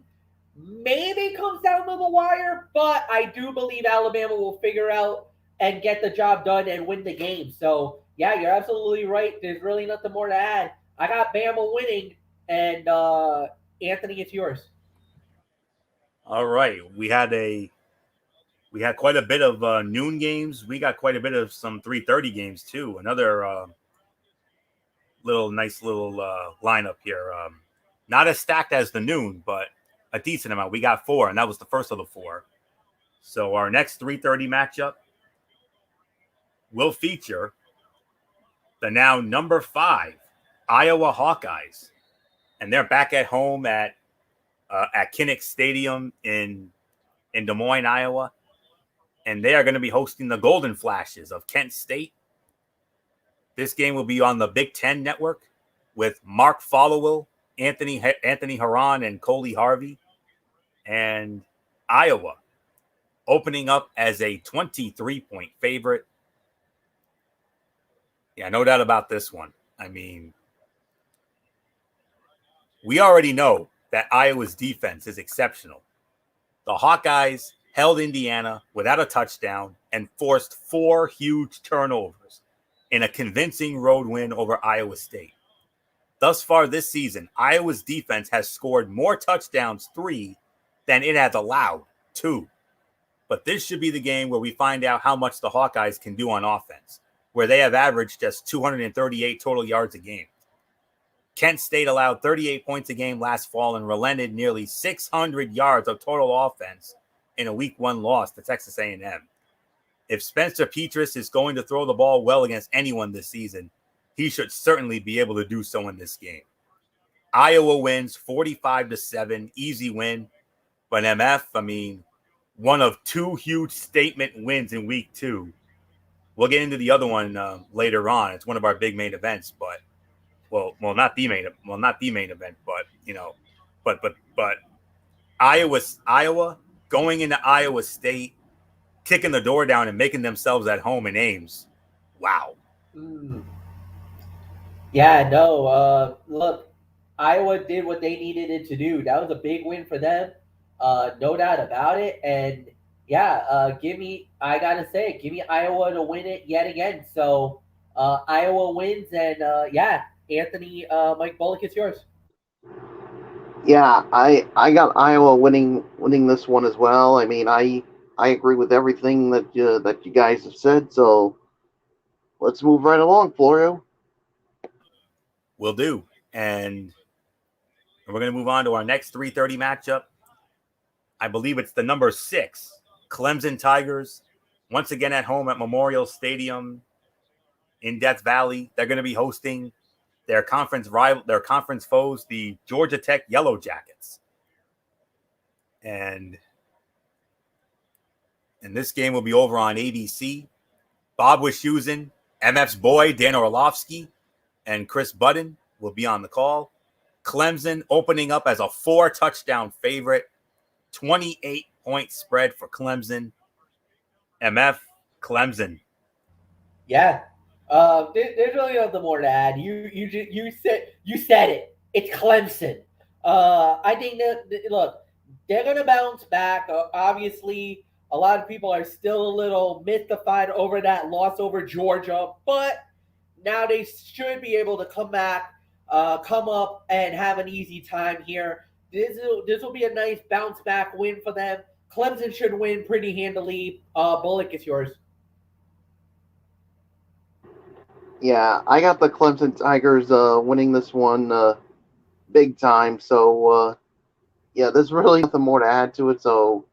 Maybe it comes down to the wire, but I do believe Alabama will figure out and get the job done and win the game. So, yeah, you're absolutely right. There's really nothing more to add. I got Bama winning, and Anthony, it's yours. All right. We had quite a bit of noon games. We got quite a bit of some 3:30 games, too. Another nice little lineup here. Not as stacked as the noon, but a decent amount. We got 4, and that was the first of the 4. So our next 3:30 matchup will feature the now number 5 Iowa Hawkeyes, and they're back at home at Kinnick Stadium in Des Moines, Iowa, and they are going to be hosting the Golden Flashes of Kent State. This game will be on the Big Ten Network with Mark Followill, Anthony Haran, and Coley Harvey, and Iowa opening up as a 23-point favorite. Yeah, no doubt about this one. I mean, we already know that Iowa's defense is exceptional. The Hawkeyes held Indiana without a touchdown and forced 4 huge turnovers in a convincing road win over Iowa State. Thus far this season, Iowa's defense has scored more touchdowns, 3, than it has allowed, 2. But this should be the game where we find out how much the Hawkeyes can do on offense, where they have averaged just 238 total yards a game. Kent State allowed 38 points a game last fall and relented nearly 600 yards of total offense in a Week 1 loss to Texas A&M. If Spencer Petras is going to throw the ball well against anyone this season, he should certainly be able to do so in this game. Iowa wins 45-7, easy win. But MF, I mean, one of 2 huge statement wins in Week 2. We'll get into the other one later on. It's one of our big main events, but not the main event, but but Iowa going into Iowa State, kicking the door down and making themselves at home in Ames. Wow. Yeah, no. Look, Iowa did what they needed it to do. That was a big win for them, no doubt about it. And yeah, give me Iowa to win it yet again. So Iowa wins, and yeah, Anthony, Mike Bullock, it's yours. Yeah, I got Iowa winning this one as well. I mean, I agree with everything that you guys have said. So let's move right along, Florio. Will do. And we're going to move on to our next 3:30 matchup. I believe it's the number 6 Clemson Tigers, once again at home at Memorial Stadium in Death Valley. They're going to be hosting their conference foes, the Georgia Tech Yellow Jackets. And and this game will be over on ABC. Bob Wischusen, MF's boy, Dan Orlovsky, and Chris Budden will be on the call. Clemson opening up as a 4-touchdown favorite, 28-point spread for Clemson. MF, Clemson. Yeah. There's really nothing more to add. You said it. It's Clemson. I think that look, they're gonna bounce back. Obviously, a lot of people are still a little mystified over that loss over Georgia, but now they should be able to come back, come up, and have an easy time here. This will be a nice bounce back win for them. Clemson should win pretty handily. Bullock, it's yours. Yeah, I got the Clemson Tigers winning this one big time. So, yeah, there's really nothing more to add to it. So,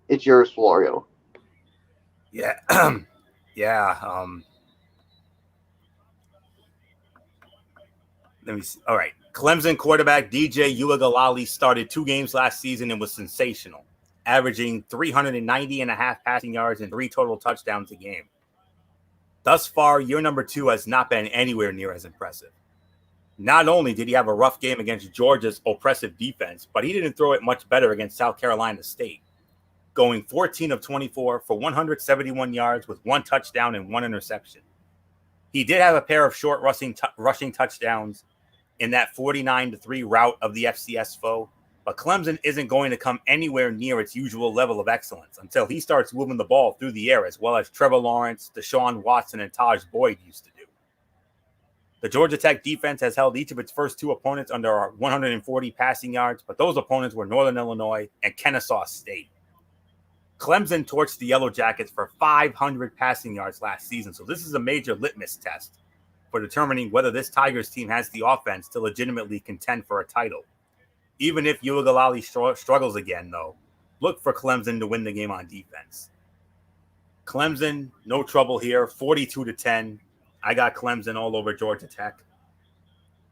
it's yours, Florio. Yeah. Yeah. Let me see. All right. Clemson quarterback DJ Uiagalelei started 2 games last season and was sensational, averaging 390.5 passing yards and 3 total touchdowns a game. Thus far, year number 2 has not been anywhere near as impressive. Not only did he have a rough game against Georgia's oppressive defense, but he didn't throw it much better against South Carolina State, going 14 of 24 for 171 yards with 1 touchdown and 1 interception. He did have a pair of short rushing touchdowns in that 49-3 rout of the FCS foe, but Clemson isn't going to come anywhere near its usual level of excellence until he starts moving the ball through the air as well as Trevor Lawrence, Deshaun Watson, and Taj Boyd used to do. The Georgia Tech defense has held each of its first 2 opponents under 140 passing yards, but those opponents were Northern Illinois and Kennesaw State. Clemson torched the Yellow Jackets for 500 passing yards last season, so this is a major litmus test for determining whether this Tigers team has the offense to legitimately contend for a title. Even if Uiagalelei struggles again, though, look for Clemson to win the game on defense. Clemson, no trouble here, 42-10. I got Clemson all over Georgia Tech.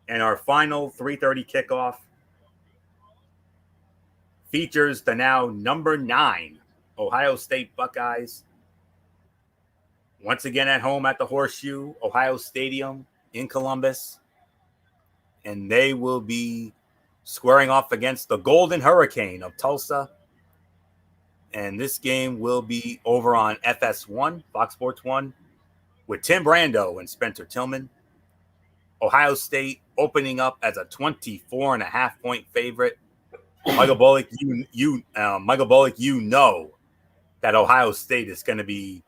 And our final 3:30 kickoff features the now number 9 Ohio State Buckeyes. Once again at home at the Horseshoe, Ohio Stadium in Columbus. And they will be squaring off against the Golden Hurricane of Tulsa. And this game will be over on FS1, Fox Sports 1, with Tim Brando and Spencer Tillman. Ohio State opening up as a 24.5-point favorite. Michael Bullock, you know that Ohio State is going to be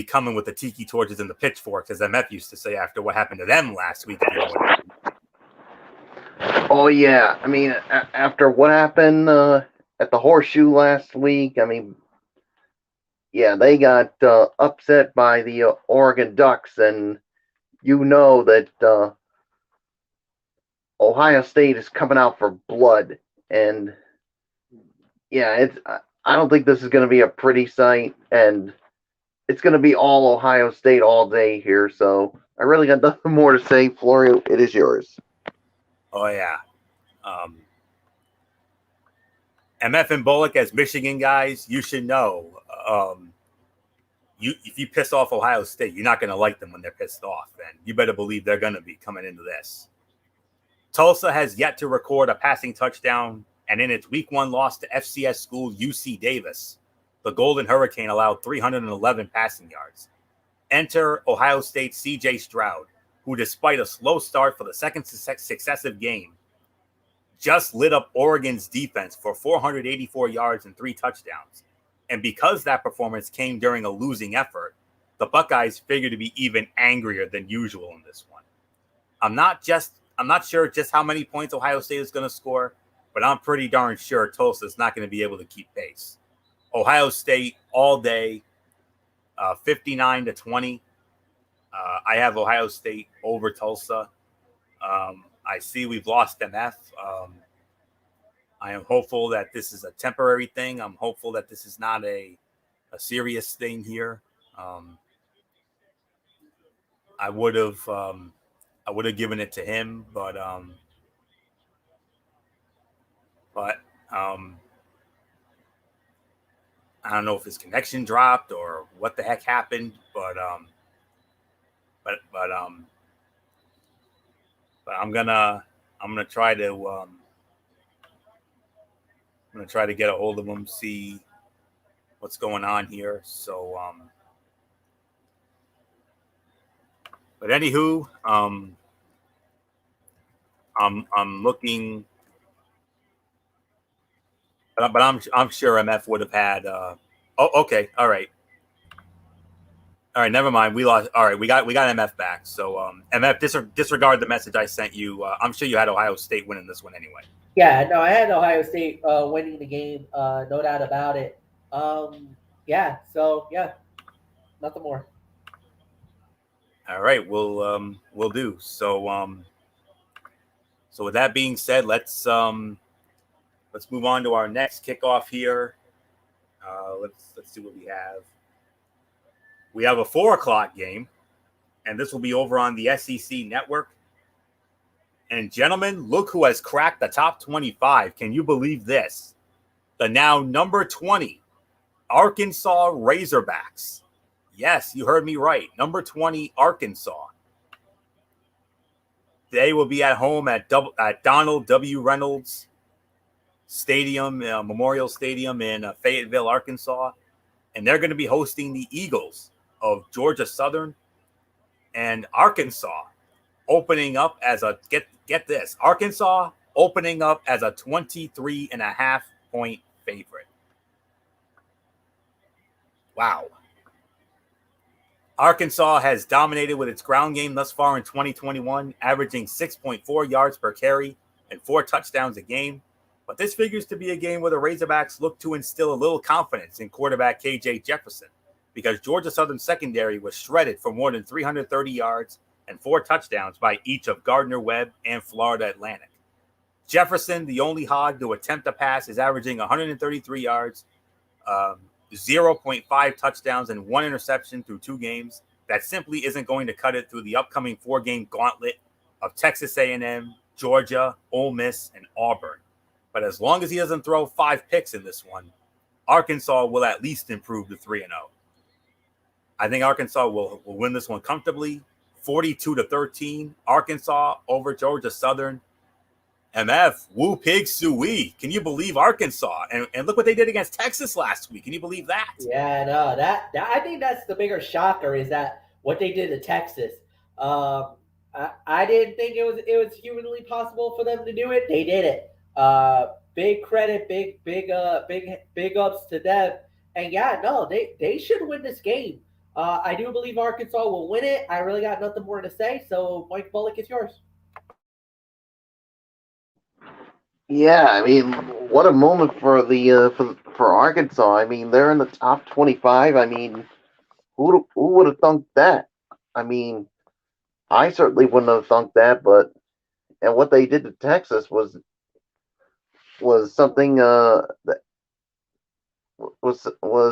coming with the tiki torches and the pitchforks, as MF used to say after what happened to them last week. Oh, yeah. I mean, after what happened at the Horseshoe last week, I mean, yeah, they got upset by the Oregon Ducks, and you know that Ohio State is coming out for blood. And, yeah, I don't think this is going to be a pretty sight, and it's going to be all Ohio State all day here. So I really got nothing more to say. Florio, it is yours. Oh, yeah. MF and Bullock, as Michigan guys, you should know. If you piss off Ohio State, you're not going to like them when they're pissed off. And you better believe they're going to be coming into this. Tulsa has yet to record a passing touchdown. And in its week 1 loss to FCS school UC Davis, the Golden Hurricane allowed 311 passing yards. Enter Ohio State's C.J. Stroud, who, despite a slow start for the second successive game, just lit up Oregon's defense for 484 yards and 3 touchdowns. And because that performance came during a losing effort, the Buckeyes figured to be even angrier than usual in this one. I'm not sure just how many points Ohio State is going to score, but I'm pretty darn sure Tulsa is not going to be able to keep pace. Ohio State all day, 59-20. I have Ohio State over Tulsa. I see we've lost MF. I am hopeful that this is a temporary thing. I'm hopeful that this is not a serious thing here. I would have given it to him, but I don't know if his connection dropped or what the heck happened, but I'm gonna try to get a hold of him, see what's going on here. So but anywho, I'm looking, but I'm sure MF would have had. Okay, all right, never mind. We lost. All right, we got MF back. So MF, disregard the message I sent you. I'm sure you had Ohio State winning this one anyway. Yeah, no, I had Ohio State winning the game, no doubt about it. Yeah, so yeah, nothing more. All right, we'll do. So so with that being said, let's move on to our next kickoff here. Let's see what we have. We have a 4:00 game, and this will be over on the SEC network. And gentlemen, look who has cracked the top 25. Can you believe this? The now number 20 Arkansas Razorbacks. Yes, you heard me right. Number 20 Arkansas. They will be at home at Donald W. Reynolds Stadium, Memorial Stadium in Fayetteville, Arkansas. And they're going to be hosting the Eagles of Georgia Southern. And Arkansas opening up as a, get this, Arkansas opening up as a 23.5 point favorite. Wow. Arkansas has dominated with its ground game thus far in 2021, averaging 6.4 yards per carry and 4 touchdowns a game. But this figures to be a game where the Razorbacks look to instill a little confidence in quarterback KJ Jefferson, because Georgia Southern secondary was shredded for more than 330 yards and 4 touchdowns by each of Gardner Webb and Florida Atlantic. Jefferson, the only hog to attempt a pass, is averaging 133 yards, 0.5 touchdowns, and 1 interception through 2 games. That simply isn't going to cut it through the upcoming 4-game gauntlet of Texas A&M, Georgia, Ole Miss, and Auburn. But as long as he doesn't throw 5 picks in this one, Arkansas will at least improve to 3-0. I think Arkansas will win this one comfortably, 42-13. Arkansas over Georgia Southern. MF, woo pig suey. Can you believe Arkansas? And look what they did against Texas last week. Can you believe that? Yeah, no, that I think that's the bigger shocker, is that what they did to Texas. I didn't think it was humanly possible for them to do it. They did it. Big credit, big ups to them. And yeah, no, they should win this game. I do believe Arkansas will win it. I really got nothing more to say. So Mike Bullock, it's yours. Yeah, I mean, what a moment for the for Arkansas. I mean, they're in the top 25. I mean, who would have thunk that? I mean, I certainly wouldn't have thunk that. But and what they did to Texas was something that was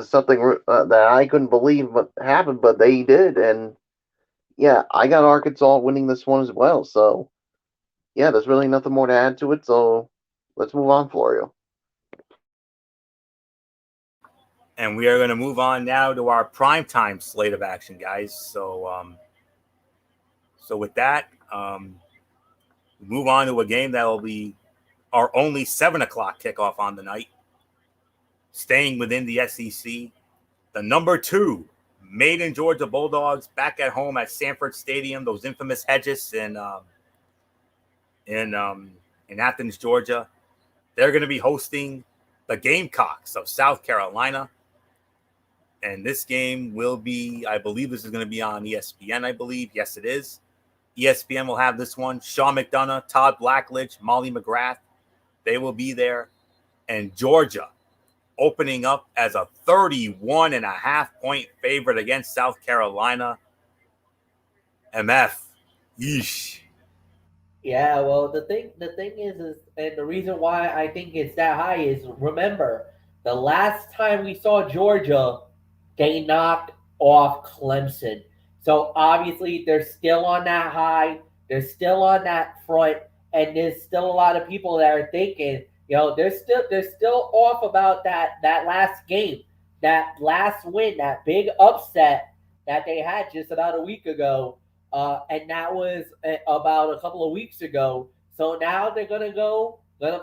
something that I couldn't believe what happened, but they did. And yeah, I got Arkansas winning this one as well. So yeah, there's really nothing more to add to it. So let's move on, Florio. And we are going to move on now to our primetime slate of action, guys. So so with that, move on to a game that will be our only 7 o'clock kickoff on the night. Staying within the SEC, the number 2 Maiden Georgia Bulldogs back at home at Sanford Stadium, those infamous hedges in Athens, Georgia. They're going to be hosting the Gamecocks of South Carolina. And this game will be, I believe this is going to be on ESPN, I believe. Yes, it is. ESPN will have this one. Sean McDonough, Todd Blackledge, Molly McGrath, they will be there. And Georgia opening up as a 31.5 point favorite against South Carolina. MF, yeesh. Yeah, well, the thing is, and the reason why I think it's that high is, remember, the last time we saw Georgia, they knocked off Clemson. So obviously they're still on that high, they're still on that front, and there's still a lot of people that are thinking, they're still off about that last game. that last win, that big upset that they had just about a week ago, and that was about a couple of weeks ago. So now they're gonna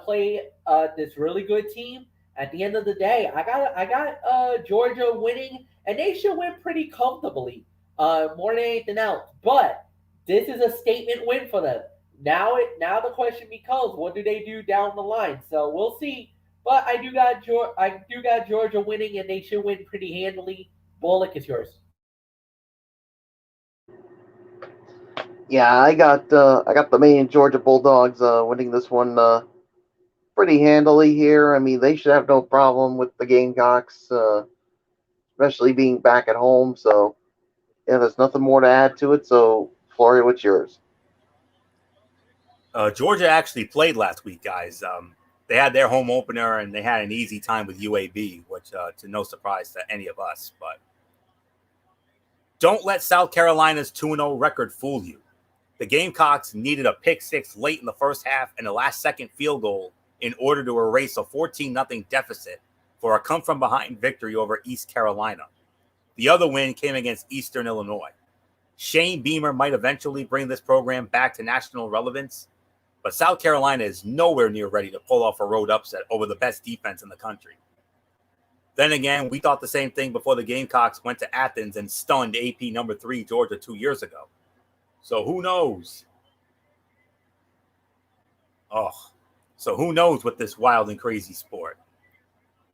play this really good team. At the end of the day, I got Georgia winning, and they should win pretty comfortably, more than anything else. But this is a statement win for them. Now the question becomes, what do they do down the line? So we'll see. But I do got Georgia winning, and they should win pretty handily. Bullock is yours. Yeah, I got the Maine Georgia Bulldogs winning this one pretty handily here. I mean, they should have no problem with the Gamecocks, especially being back at home. So yeah, there's nothing more to add to it. So Floria, what's yours? Georgia actually played last week, guys. They had their home opener and they had an easy time with UAB, which to no surprise to any of us. But don't let South Carolina's 2-0 record fool you. The Gamecocks needed a pick six late in the first half and a last-second field goal in order to erase a 14-0 deficit for a come-from-behind victory over East Carolina. The other win came against Eastern Illinois. Shane Beamer might eventually bring this program back to national relevance, but South Carolina is nowhere near ready to pull off a road upset over the best defense in the country. Then again, we thought the same thing before the Gamecocks went to Athens and stunned AP number 3 Georgia 2 years ago. So who knows? So who knows with this wild and crazy sport?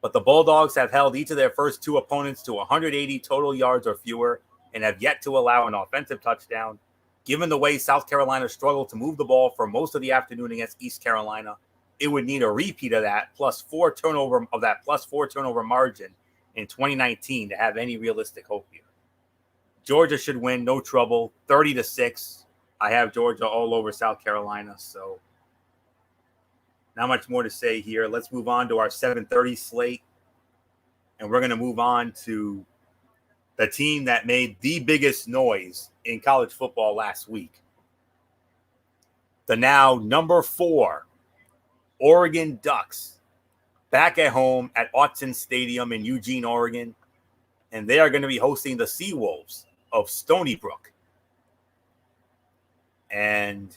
But the Bulldogs have held each of their first 2 opponents to 180 total yards or fewer and have yet to allow an offensive touchdown. Given the way South Carolina struggled to move the ball for most of the afternoon against East Carolina, it would need a repeat of that plus 4 turnover margin in 2019 to have any realistic hope here. Georgia should win, no trouble, 30-6. I have Georgia all over South Carolina, so not much more to say here. Let's move on to our 7:30 slate, and we're going to move on to the team that made the biggest noise in college football last week. The now number 4 Oregon Ducks, back at home at Autzen Stadium in Eugene, Oregon, and they are going to be hosting the Seawolves of Stony Brook. And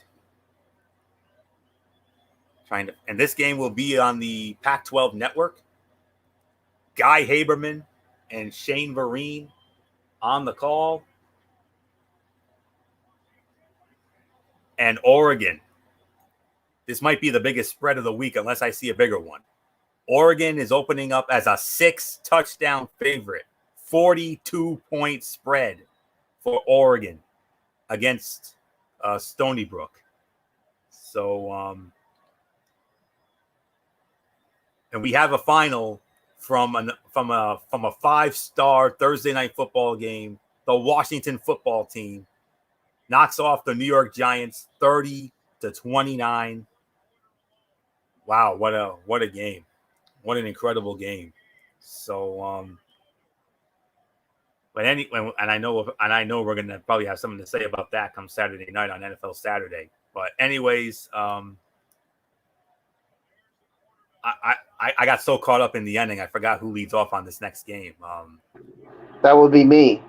this game will be on the Pac-12 network. Guy Haberman and Shane Vereen on the call. And Oregon. This might be the biggest spread of the week unless I see a bigger one. Oregon is opening up as a 6-touchdown favorite. 42-point spread for Oregon against Stony Brook. So, and we have a final from a 5-star Thursday night football game. The Washington football team knocks off the New York Giants 30-29. Wow, what a game. What an incredible game. So and I know we're gonna probably have something to say about that come Saturday night on NFL Saturday. But anyways, I got so caught up in the ending, I forgot who leads off on this next game. That would be me.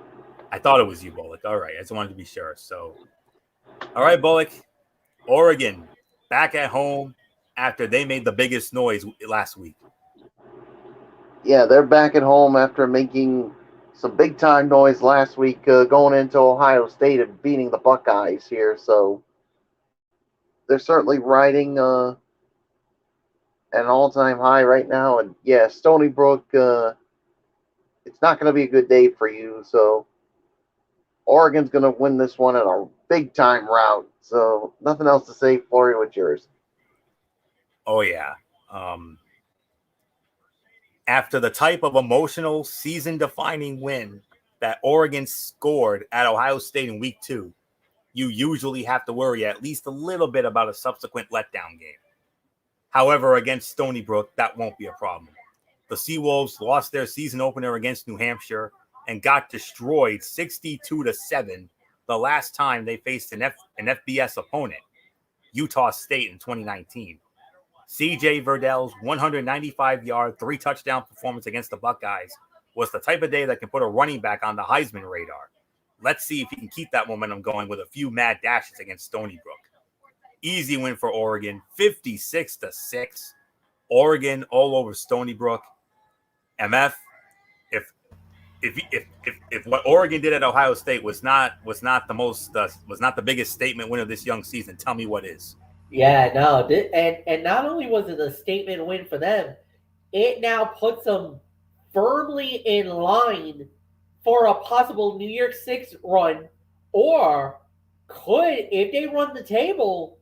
I thought it was you, Bullock. All right, I just wanted to be sure. So, all right, Bullock, Oregon back at home after they made the biggest noise last week. Yeah, they're back at home after making some big time noise last week, going into Ohio State and beating the Buckeyes here. So they're certainly riding an all-time high right now. And yeah, Stony Brook, it's not going to be a good day for you. So Oregon's going to win this one in a big time rout. So nothing else to say. Flory, what's yours? Oh yeah. After the type of emotional season-defining win that Oregon scored at Ohio State in week 2, you usually have to worry at least a little bit about a subsequent letdown game. However, against Stony Brook, that won't be a problem. The Seawolves lost their season opener against New Hampshire and got destroyed 62-7 the last time they faced an FBS opponent, Utah State, in 2019. C.J. Verdell's 195-yard, 3-touchdown performance against the Buckeyes was the type of day that can put a running back on the Heisman radar. Let's see if he can keep that momentum going with a few mad dashes against Stony Brook. Easy win for Oregon, 56-6. Oregon all over Stony Brook. MF, if what Oregon did at Ohio State was not the biggest statement win of this young season, tell me what is. Yeah, no, and not only was it a statement win for them, it now puts them firmly in line for a possible New Year's Six run, or could, if they run the table,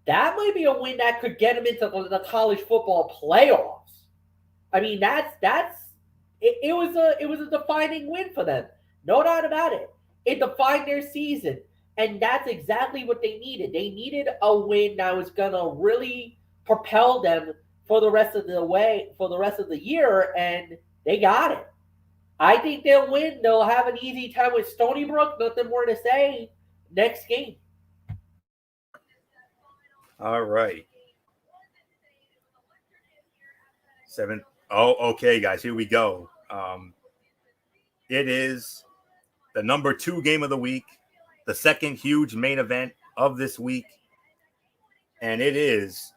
that might be a win that could get them into the college football playoffs. I mean, it was a defining win for them, no doubt about it. It defined their season, and that's exactly what they needed. They needed a win that was gonna really propel them for the rest of the year, and they got it. I think they'll win. They'll have an easy time with Stony Brook. Nothing more to say. Next game. All right. Okay, guys. Here we go. It is the number 2 game of the week, the second huge main event of this week, and it is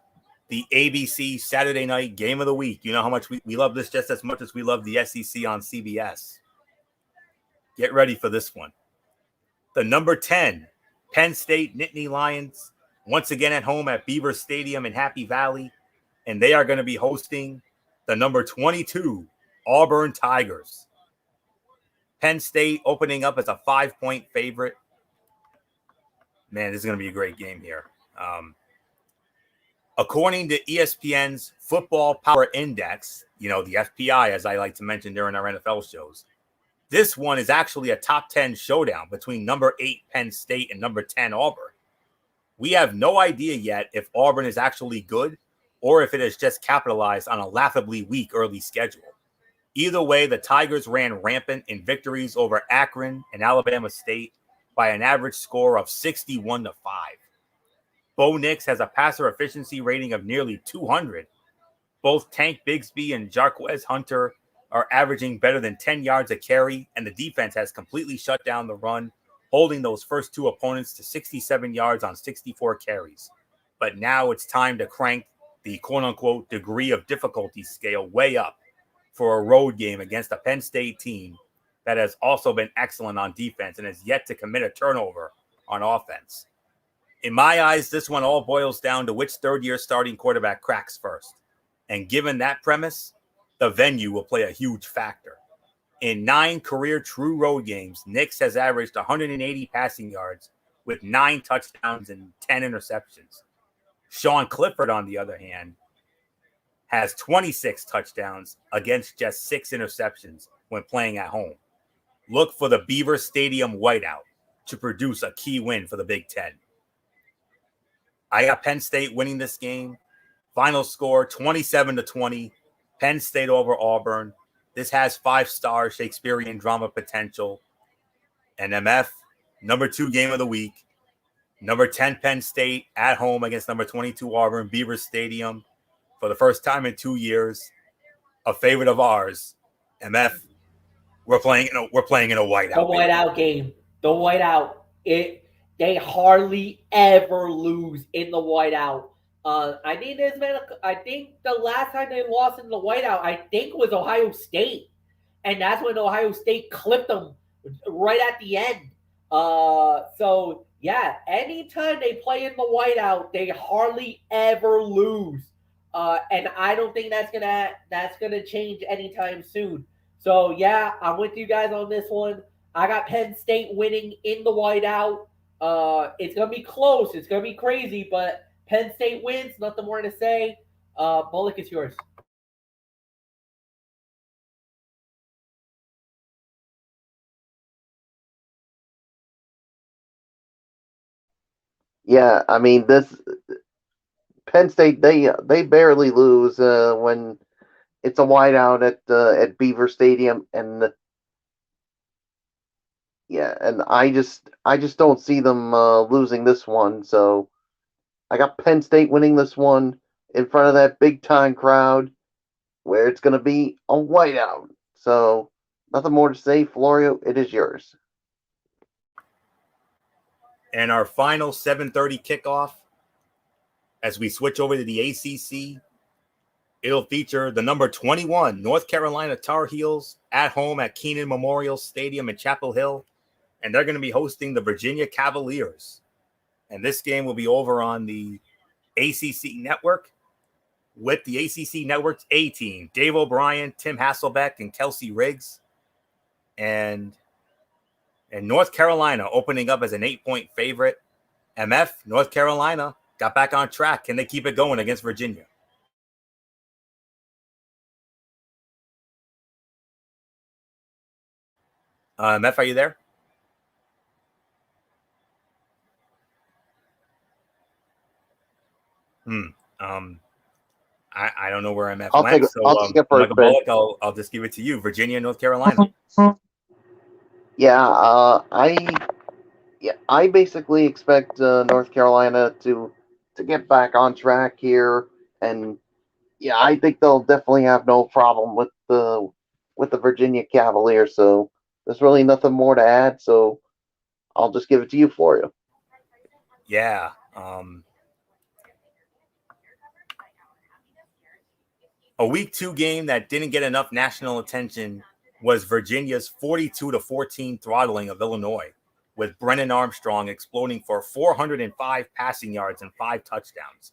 the ABC Saturday night game of the week. You know how much we love this just as much as we love the SEC on CBS. Get ready for this one. The number 10 Penn State Nittany Lions, once again at home at Beaver Stadium in Happy Valley, and they are going to be hosting the number 22 Auburn Tigers. Penn State opening up as a 5-point favorite. Man, this is going to be a great game here. According to ESPN's Football Power Index, the FPI, as I like to mention during our NFL shows, this one is actually a top 10 showdown between number 8 Penn State and number 10 Auburn. We have no idea yet if Auburn is actually good or if it has just capitalized on a laughably weak early schedule. Either way, the Tigers ran rampant in victories over Akron and Alabama State by an average score of 61-5. Bo Nix has a passer efficiency rating of nearly 200. Both Tank Bigsby and Jarquez Hunter are averaging better than 10 yards a carry, and the defense has completely shut down the run, holding those first 2 opponents to 67 yards on 64 carries. But now it's time to crank the quote-unquote degree of difficulty scale way up for a road game against a Penn State team that has also been excellent on defense and has yet to commit a turnover on offense. In my eyes, this one all boils down to which third-year starting quarterback cracks first. And given that premise, the venue will play a huge factor. In 9 career true road games, Nix has averaged 180 passing yards with 9 touchdowns and 10 interceptions. Sean Clifford, on the other hand, has 26 touchdowns against just 6 interceptions when playing at home. Look for the Beaver Stadium whiteout to produce a key win for the Big Ten. I got Penn State winning this game. Final score 27-20. Penn State over Auburn. This has 5-star Shakespearean drama potential. And MF, number 2 game of the week. Number 10 Penn State at home against number 22 Auburn, Beaver Stadium. For the first time in 2 years, a favorite of ours. MF, we're playing in a whiteout. The whiteout game. The whiteout. They hardly ever lose in the whiteout. I think the last time they lost in the whiteout, I think was Ohio State, and that's when Ohio State clipped them right at the end. So yeah, anytime they play in the whiteout, they hardly ever lose. And I don't think that's gonna change anytime soon. So yeah, I'm with you guys on this one. I got Penn State winning in the whiteout. It's gonna be close. It's gonna be crazy, but Penn State wins. Nothing more to say. Bullock, it's yours. Yeah, I mean this Penn State they barely lose when it's a whiteout at Beaver Stadium, and and I just don't see them losing this one. So I got Penn State winning this one in front of that big time crowd where it's going to be a whiteout. So Nothing more to say, Florio. It is yours. And our final 7:30 kickoff, as we switch over to the ACC, it'll feature the number 21 North Carolina Tar Heels at home at Kenan Memorial Stadium in Chapel Hill. And they're going to be hosting the Virginia Cavaliers. And this game will be over on the ACC network with the ACC network's A team, Dave O'Brien, Tim Hasselbeck, and Kelsey Riggs. And North Carolina opening up as an 8-point favorite. MF, North Carolina, got back on track. Can they keep it going against Virginia? MF, are you there? I don't know where MF I'll went. take it first, Michael Bullock, I'll just give it to you. Virginia, North Carolina. I basically expect North Carolina to get back on track here, and I think they'll definitely have no problem with the Virginia Cavaliers. So there's really nothing more to add. So I'll just give it to you, Florio. Yeah. A week 2 game that didn't get enough national attention was Virginia's 42-14 throttling of Illinois, with Brennan Armstrong exploding for 405 passing yards and 5 touchdowns.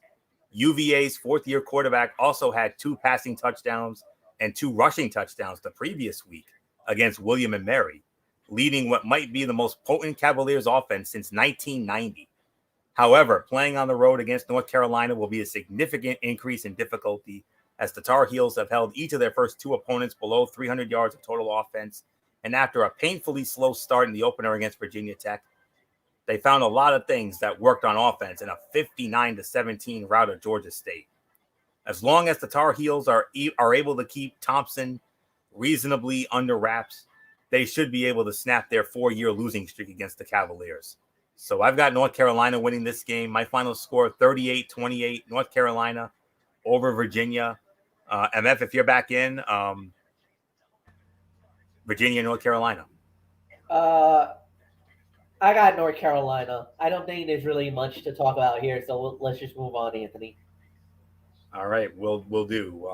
UVA's fourth-year quarterback also had 2 passing touchdowns and 2 rushing touchdowns the previous week against William and Mary, leading what might be the most potent Cavaliers offense since 1990. However, playing on the road against North Carolina will be a significant increase in difficulty, as the Tar Heels have held each of their first 2 opponents below 300 yards of total offense. And after a painfully slow start in the opener against Virginia Tech, they found a lot of things that worked on offense in a 59-17 rout of Georgia State. As long as the Tar Heels are able to keep Thompson reasonably under wraps, they should be able to snap their 4-year losing streak against the Cavaliers. So I've got North Carolina winning this game. My final score, 38-28, North Carolina over Virginia. MF, if you're back in, Virginia, North Carolina. I got North Carolina. I don't think there's really much to talk about here, so let's just move on, Anthony. All right, we'll do.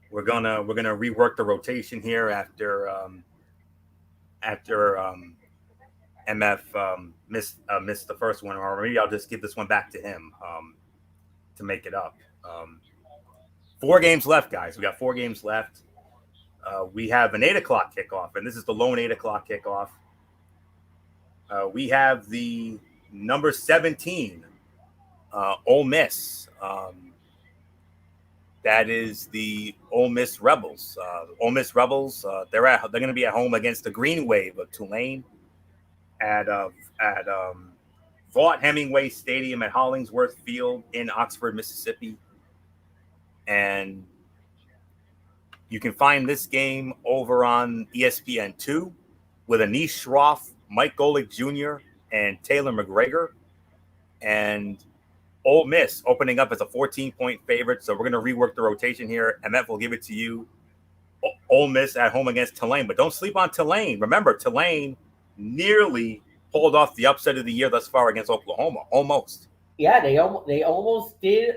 We're gonna rework the rotation here after MF missed the first one, or maybe I'll just give this one back to him to make it up. 4 games left, guys. We got 4 games left. We have an 8:00 kickoff, and this is the lone 8:00 kickoff. We have the number 17, Ole Miss. That is the Ole Miss Rebels. Ole Miss Rebels. They're going to be at home against the Green Wave of Tulane at Vaught Hemingway Stadium at Hollingsworth Field in Oxford, Mississippi. And you can find this game over on ESPN2 with Anish Shroff, Mike Golick Jr., and Taylor McGregor. And Ole Miss opening up as a 14-point favorite. So we're going to rework the rotation here. MF will give it to you. Ole Miss at home against Tulane. But don't sleep on Tulane. Remember, Tulane nearly pulled off the upset of the year thus far against Oklahoma. Almost. Yeah, they almost did.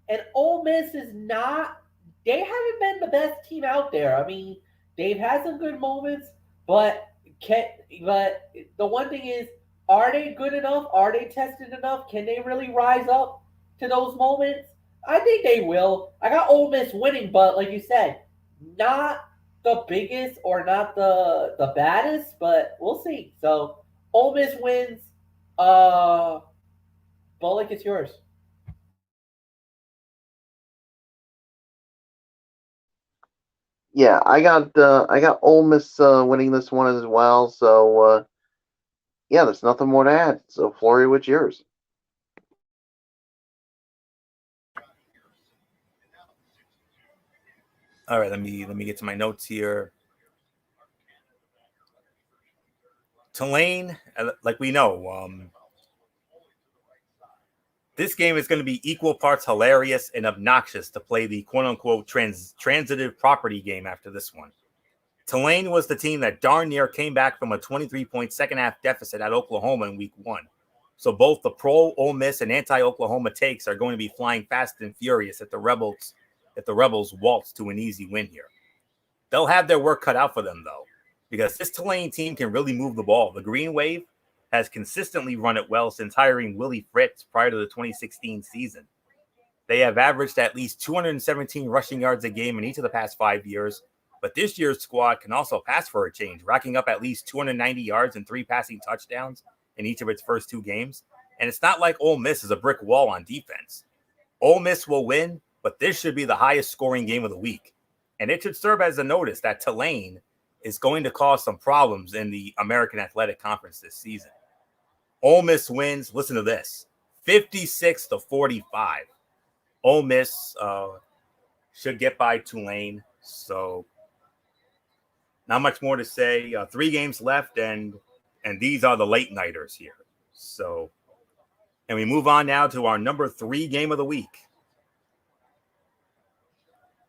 And Ole Miss is not. They haven't been the best team out there. I mean, they've had some good moments, but the one thing is, are they good enough? Are they tested enough? Can they really rise up to those moments? I think they will. I got Ole Miss winning, but like you said, not the biggest or not the baddest, but we'll see. So Ole Miss wins. Bullock, it's yours. Yeah, I got Ole Miss winning this one as well. So there's nothing more to add. So Florio, what's yours? All right, let me get to my notes here. Tulane, like we know, This game is going to be equal parts hilarious and obnoxious to play the quote-unquote transitive property game after this one. Tulane was the team that darn near came back from a 23-point second-half deficit at Oklahoma in Week 1. So both the pro-Ole Miss and anti-Oklahoma takes are going to be flying fast and furious if the Rebels waltz to an easy win here. They'll have their work cut out for them, though, because this Tulane team can really move the ball. The Green Wave has consistently run it well since hiring Willie Fritz prior to the 2016 season. They have averaged at least 217 rushing yards a game in each of the past 5 years, but this year's squad can also pass for a change, racking up at least 290 yards and 3 passing touchdowns in each of its first 2 games. And it's not like Ole Miss is a brick wall on defense. Ole Miss will win, but this should be the highest scoring game of the week. And it should serve as a notice that Tulane is going to cause some problems in the American Athletic Conference this season. Ole Miss wins, listen to this, 56-45. Ole Miss should get by Tulane. So not much more to say. 3 games left, and these are the late nighters here. So, and we move on now to our number 3 game of the week.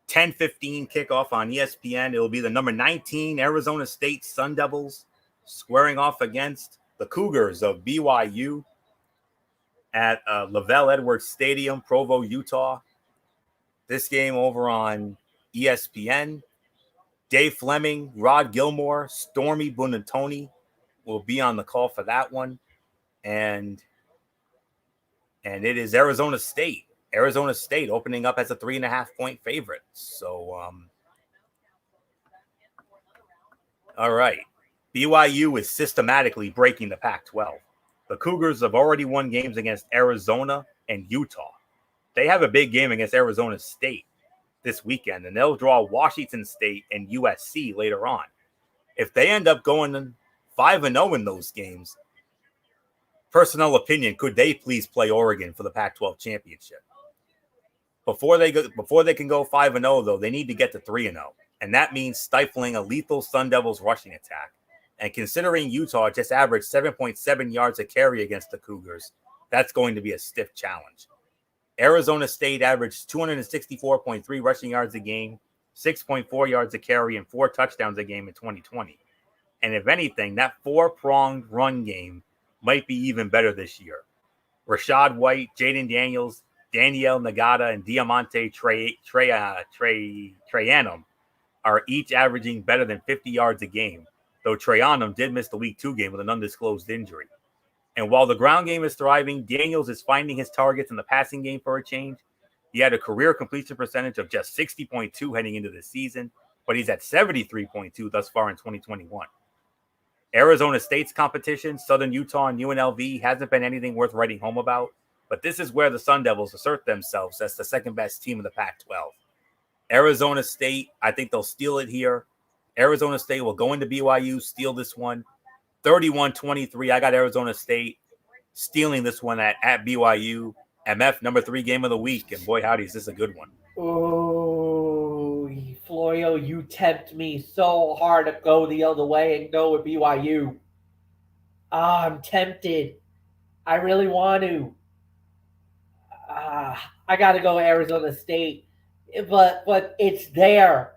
10:15 kickoff on ESPN. It will be the number 19 Arizona State Sun Devils squaring off against the Cougars of BYU at Lavelle Edwards Stadium, Provo, Utah. This game over on ESPN. Dave Fleming, Rod Gilmore, Stormy Buonantony will be on the call for that one. And it is Arizona State. Arizona State opening up as a 3.5-point favorite. So, all right. BYU is systematically breaking the Pac-12. The Cougars have already won games against Arizona and Utah. They have a big game against Arizona State this weekend, and they'll draw Washington State and USC later on. If they end up going 5-0 in those games, personal opinion, could they please play Oregon for the Pac-12 championship? Before they can go 5-0, though, they need to get to 3-0, and that means stifling a lethal Sun Devils rushing attack. And considering Utah just averaged 7.7 yards a carry against the Cougars, that's going to be a stiff challenge. Arizona State averaged 264.3 rushing yards a game, 6.4 yards a carry, and 4 touchdowns a game in 2020. And if anything, that 4-pronged run game might be even better this year. Rashad White, Jaden Daniels, Danielle Nagata, and Diamante Trayanum are each averaging better than 50 yards a game, though Trayanum did miss the Week 2 game with an undisclosed injury. And while the ground game is thriving, Daniels is finding his targets in the passing game for a change. He had a career completion percentage of just 60.2 heading into the season, but he's at 73.2 thus far in 2021. Arizona State's competition, Southern Utah and UNLV, hasn't been anything worth writing home about, but this is where the Sun Devils assert themselves as the second best team in the Pac-12. Arizona State, I think they'll steal it here. Arizona State will go into BYU, steal this one. 31-23, I got Arizona State stealing this one at BYU. MF, number 3 game of the week, and boy, howdy, is this a good one. Oh, Florio, you tempt me so hard to go the other way and go with BYU. I'm tempted. I really want to. I got to go Arizona State, but it's there.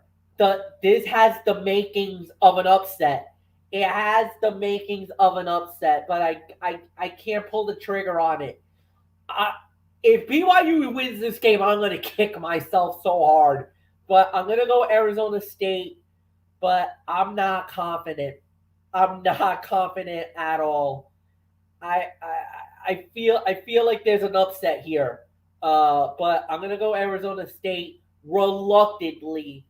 This has the makings of an upset. It has the makings of an upset, but I can't pull the trigger on it. If BYU wins this game, I'm going to kick myself so hard. But I'm going to go Arizona State, but I'm not confident. I'm not confident at all. I feel like there's an upset here. But I'm going to go Arizona State reluctantly.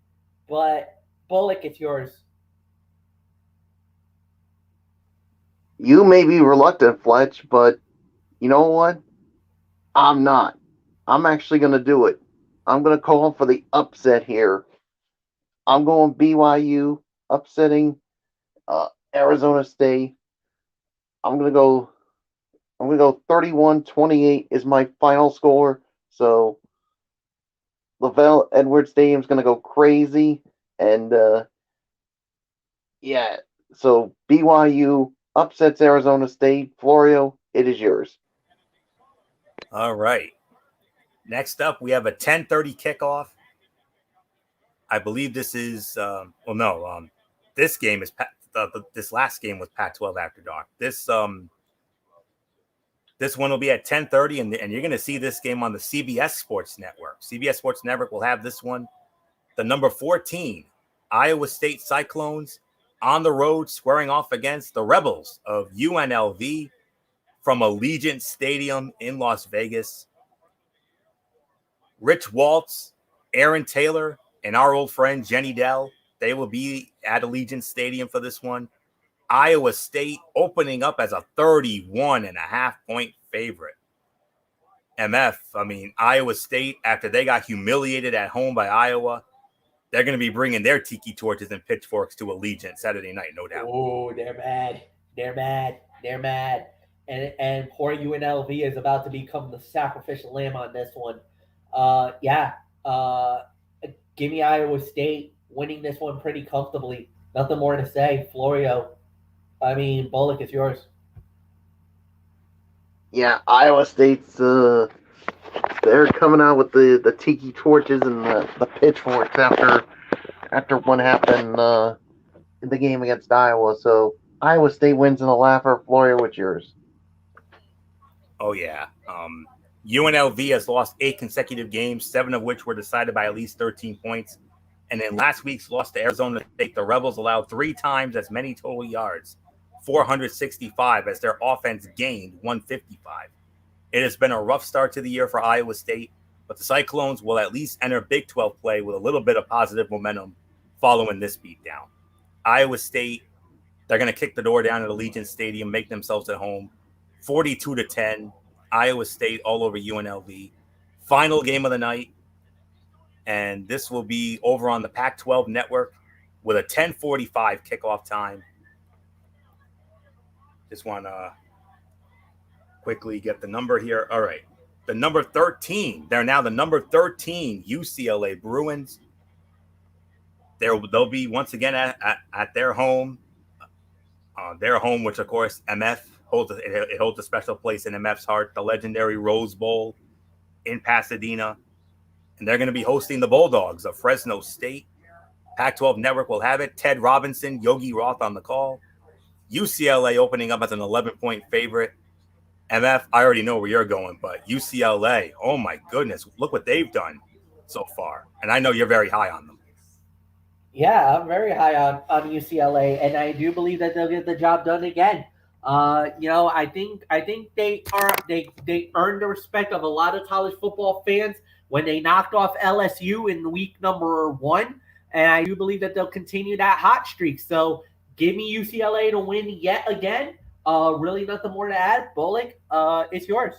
But Bullock, it's yours. You may be reluctant, Fletch, but you know what? I'm not. I'm actually going to do it. I'm going to call for the upset here. I'm going BYU upsetting Arizona State. I'm going to go 31-28 is my final score. So Lavelle Edwards Stadium is going to go crazy. And so BYU upsets Arizona State. Florio, it is yours. All right. Next up, we have a 10:30 kickoff. I believe this is this game is this last game was Pac-12 After Dark. This one will be at 10:30, and you're going to see this game on the CBS Sports Network. CBS Sports Network will have this one. The number 14 Iowa State Cyclones on the road squaring off against the Rebels of UNLV from Allegiant Stadium in Las Vegas. Rich Waltz, Aaron Taylor, and our old friend Jenny Dell, they will be at Allegiant Stadium for this one. Iowa State opening up as a 31.5-point favorite. Iowa State, after they got humiliated at home by Iowa, they're going to be bringing their tiki torches and pitchforks to Allegiant Saturday night, no doubt. Oh, they're mad. They're mad. They're mad. And poor UNLV is about to become the sacrificial lamb on this one. Give me Iowa State winning this one pretty comfortably. Nothing more to say. Florio, Bullock, it's yours. Yeah, Iowa State's they're coming out with the tiki torches and the pitchforks after what happened in the game against Iowa. So Iowa State wins in a laugher. Florio, what's yours? Oh yeah. UNLV has lost 8 consecutive games, 7 of which were decided by at least 13 points. And in last week's loss to Arizona State, the Rebels allowed 3 times as many total yards, 465, as their offense gained 155. It has been a rough start to the year for Iowa State, but the Cyclones will at least enter Big 12 play with a little bit of positive momentum following this beatdown. Iowa State, they're going to kick the door down at Allegiant Stadium, make themselves at home, 42-10. Iowa State all over UNLV. Final game of the night, and this will be over on the Pac-12 network with a 10:45 kickoff time. Just want to quickly get the number here. All right. The number 13. They're now the number 13 UCLA Bruins. They'll be once again at their home. Their home, which of course MF holds a special place in MF's heart, the legendary Rose Bowl in Pasadena. And they're going to be hosting the Bulldogs of Fresno State. Pac-12 Network will have it. Ted Robinson, Yogi Roth on the call. UCLA opening up as an 11-point favorite. MF, I already know where you're going, but UCLA, oh my goodness, look what they've done so far. And I know you're very high on them. Yeah, I'm very high on UCLA, and I do believe that they'll get the job done again. I think they earned the respect of a lot of college football fans when they knocked off LSU in week number 1, and I do believe that they'll continue that hot streak. So give me UCLA to win yet again. Really nothing more to add. Bullock, it's yours.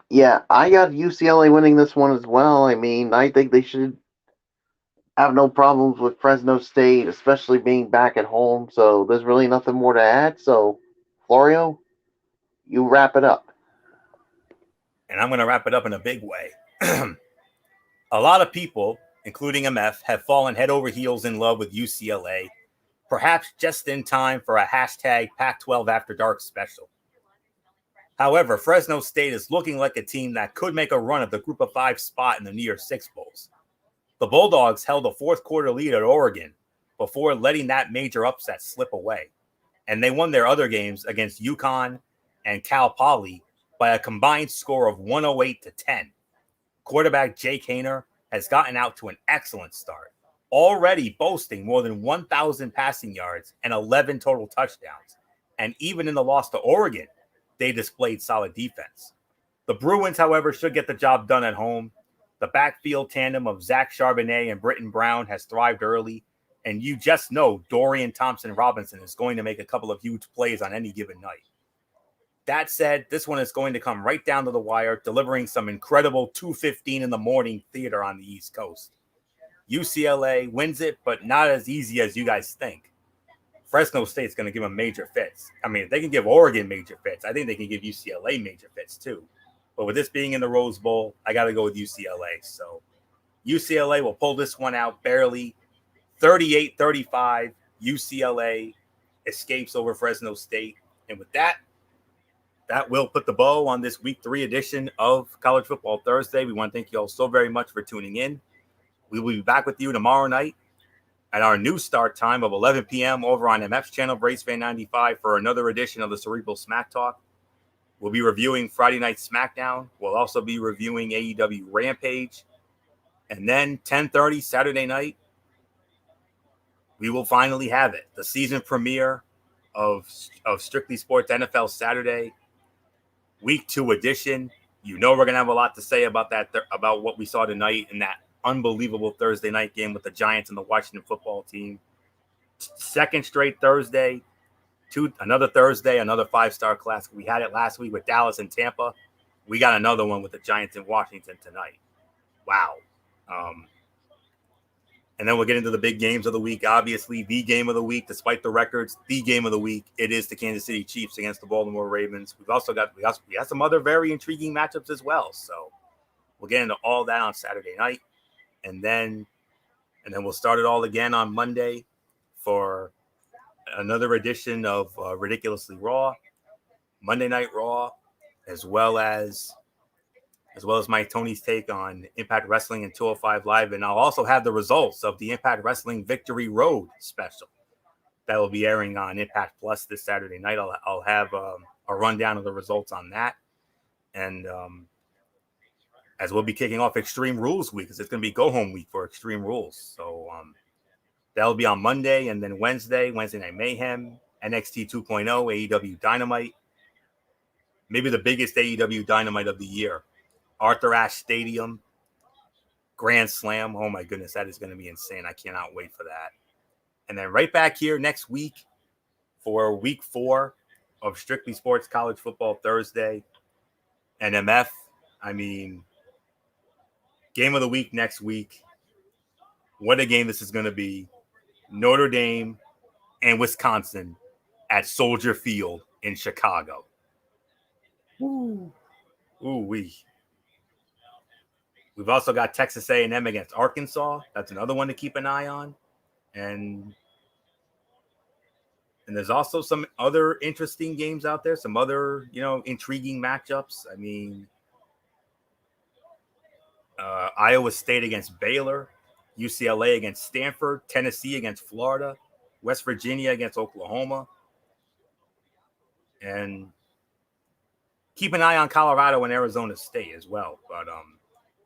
Yeah, I got UCLA winning this one as well. I think they should have no problems with Fresno State, especially being back at home. So there's really nothing more to add. So, Florio, you wrap it up. And I'm going to wrap it up in a big way. A lot of people, including MF, have fallen head over heels in love with UCLA, perhaps just in time for a hashtag Pac-12 After Dark special. However, Fresno State is looking like a team that could make a run at the Group of 5 spot in the New Year's Six Bowls. The Bulldogs held a fourth-quarter lead at Oregon before letting that major upset slip away, and they won their other games against UConn and Cal Poly by a combined score of 108-10. Quarterback Jake Haener has gotten out to an excellent start, already boasting more than 1,000 passing yards and 11 total touchdowns. And even in the loss to Oregon, they displayed solid defense. The Bruins, however, should get the job done at home. The backfield tandem of Zach Charbonnet and Britton Brown has thrived early, and you just know Dorian Thompson-Robinson is going to make a couple of huge plays on any given night. That said, this one is going to come right down to the wire, delivering some incredible 2:15 in the morning theater on the East Coast. UCLA wins it, but not as easy as you guys think. Fresno State's going to give them major fits. If they can give Oregon major fits, I think they can give UCLA major fits too. But with this being in the Rose Bowl, I got to go with UCLA. So UCLA will pull this one out barely. 38-35, UCLA escapes over Fresno State. And with that, that will put the bow on this week 3 edition of College Football Thursday. We want to thank you all so very much for tuning in. We will be back with you tomorrow night at our new start time of 11 p.m. over on MF's channel, Braves Fan 95, for another edition of the Cerebral Smack Talk. We'll be reviewing Friday Night SmackDown. We'll also be reviewing AEW Rampage. And then 10:30 Saturday night, we will finally have it. The season premiere of Strictly Sports NFL Saturday, week 2 edition. You know we're going to have a lot to say about that, about what we saw tonight in that unbelievable Thursday night game with the Giants and the Washington football team. Second straight Thursday, another Thursday, another 5-star classic. We had it last week with Dallas and Tampa. We got another one with the Giants in Washington tonight. Wow. And then we'll get into the big games of the week. Obviously, the game of the week, despite the records, the game of the week, it is the Kansas City Chiefs against the Baltimore Ravens. We got some other very intriguing matchups as well. So we'll get into all that on Saturday night. And then we'll start it all again on Monday for another edition of Ridiculously Raw, Monday Night Raw, as well as my Tony's take on Impact Wrestling and 205 Live. And I'll also have the results of the Impact Wrestling Victory Road special that will be airing on Impact Plus this Saturday night. I'll have a rundown of the results on that. And as we'll be kicking off Extreme Rules Week, because it's going to be go-home week for Extreme Rules. So that'll be on Monday, and then Wednesday Night Mayhem, NXT 2.0, AEW Dynamite, maybe the biggest AEW Dynamite of the year, Arthur Ashe Stadium, Grand Slam. Oh my goodness, that is going to be insane. I cannot wait for that. And then right back here next week for week 4 of Strictly Sports College Football Thursday. And MF, I mean, game of the week next week. What a game this is going to be. Notre Dame and Wisconsin at Soldier Field in Chicago. Ooh-wee. We've also got Texas A&M against Arkansas. That's another one to keep an eye on. And there's also some other interesting games out there, some other, intriguing matchups. I mean, Iowa State against Baylor, UCLA against Stanford, Tennessee against Florida, West Virginia against Oklahoma. And keep an eye on Colorado and Arizona State as well.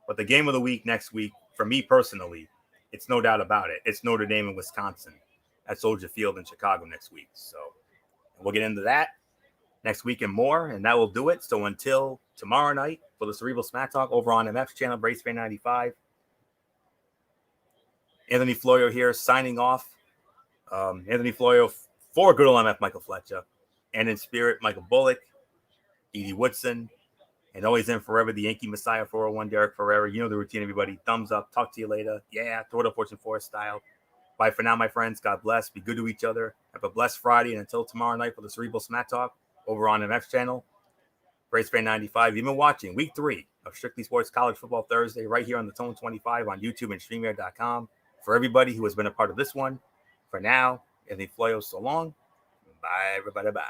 But the game of the week next week, for me personally, it's no doubt about it. It's Notre Dame and Wisconsin at Soldier Field in Chicago next week. So we'll get into that next week and more, and that will do it. So until tomorrow night for the Cerebral Smack Talk over on MF's channel, Braves Fan 95, Anthony Florio here signing off. Anthony Florio for good old MF Michael Fletcher, and in spirit, Michael Bullock, Edie Woodson, and always in forever, the Yankee Messiah 401, Derek Ferrera. You know the routine, everybody. Thumbs up. Talk to you later. Yeah, throw it up, Fortune Forest style. Bye for now, my friends. God bless. Be good to each other. Have a blessed Friday. And until tomorrow night for the Cerebral Smack Talk over on MF's channel, Braves Fan 95. You've been watching week 3 of Strictly Sports College Football Thursday right here on the Tone 25 on YouTube and StreamYard.com. For everybody who has been a part of this one, for now, Anthony Florio, so long. Bye, everybody. Bye.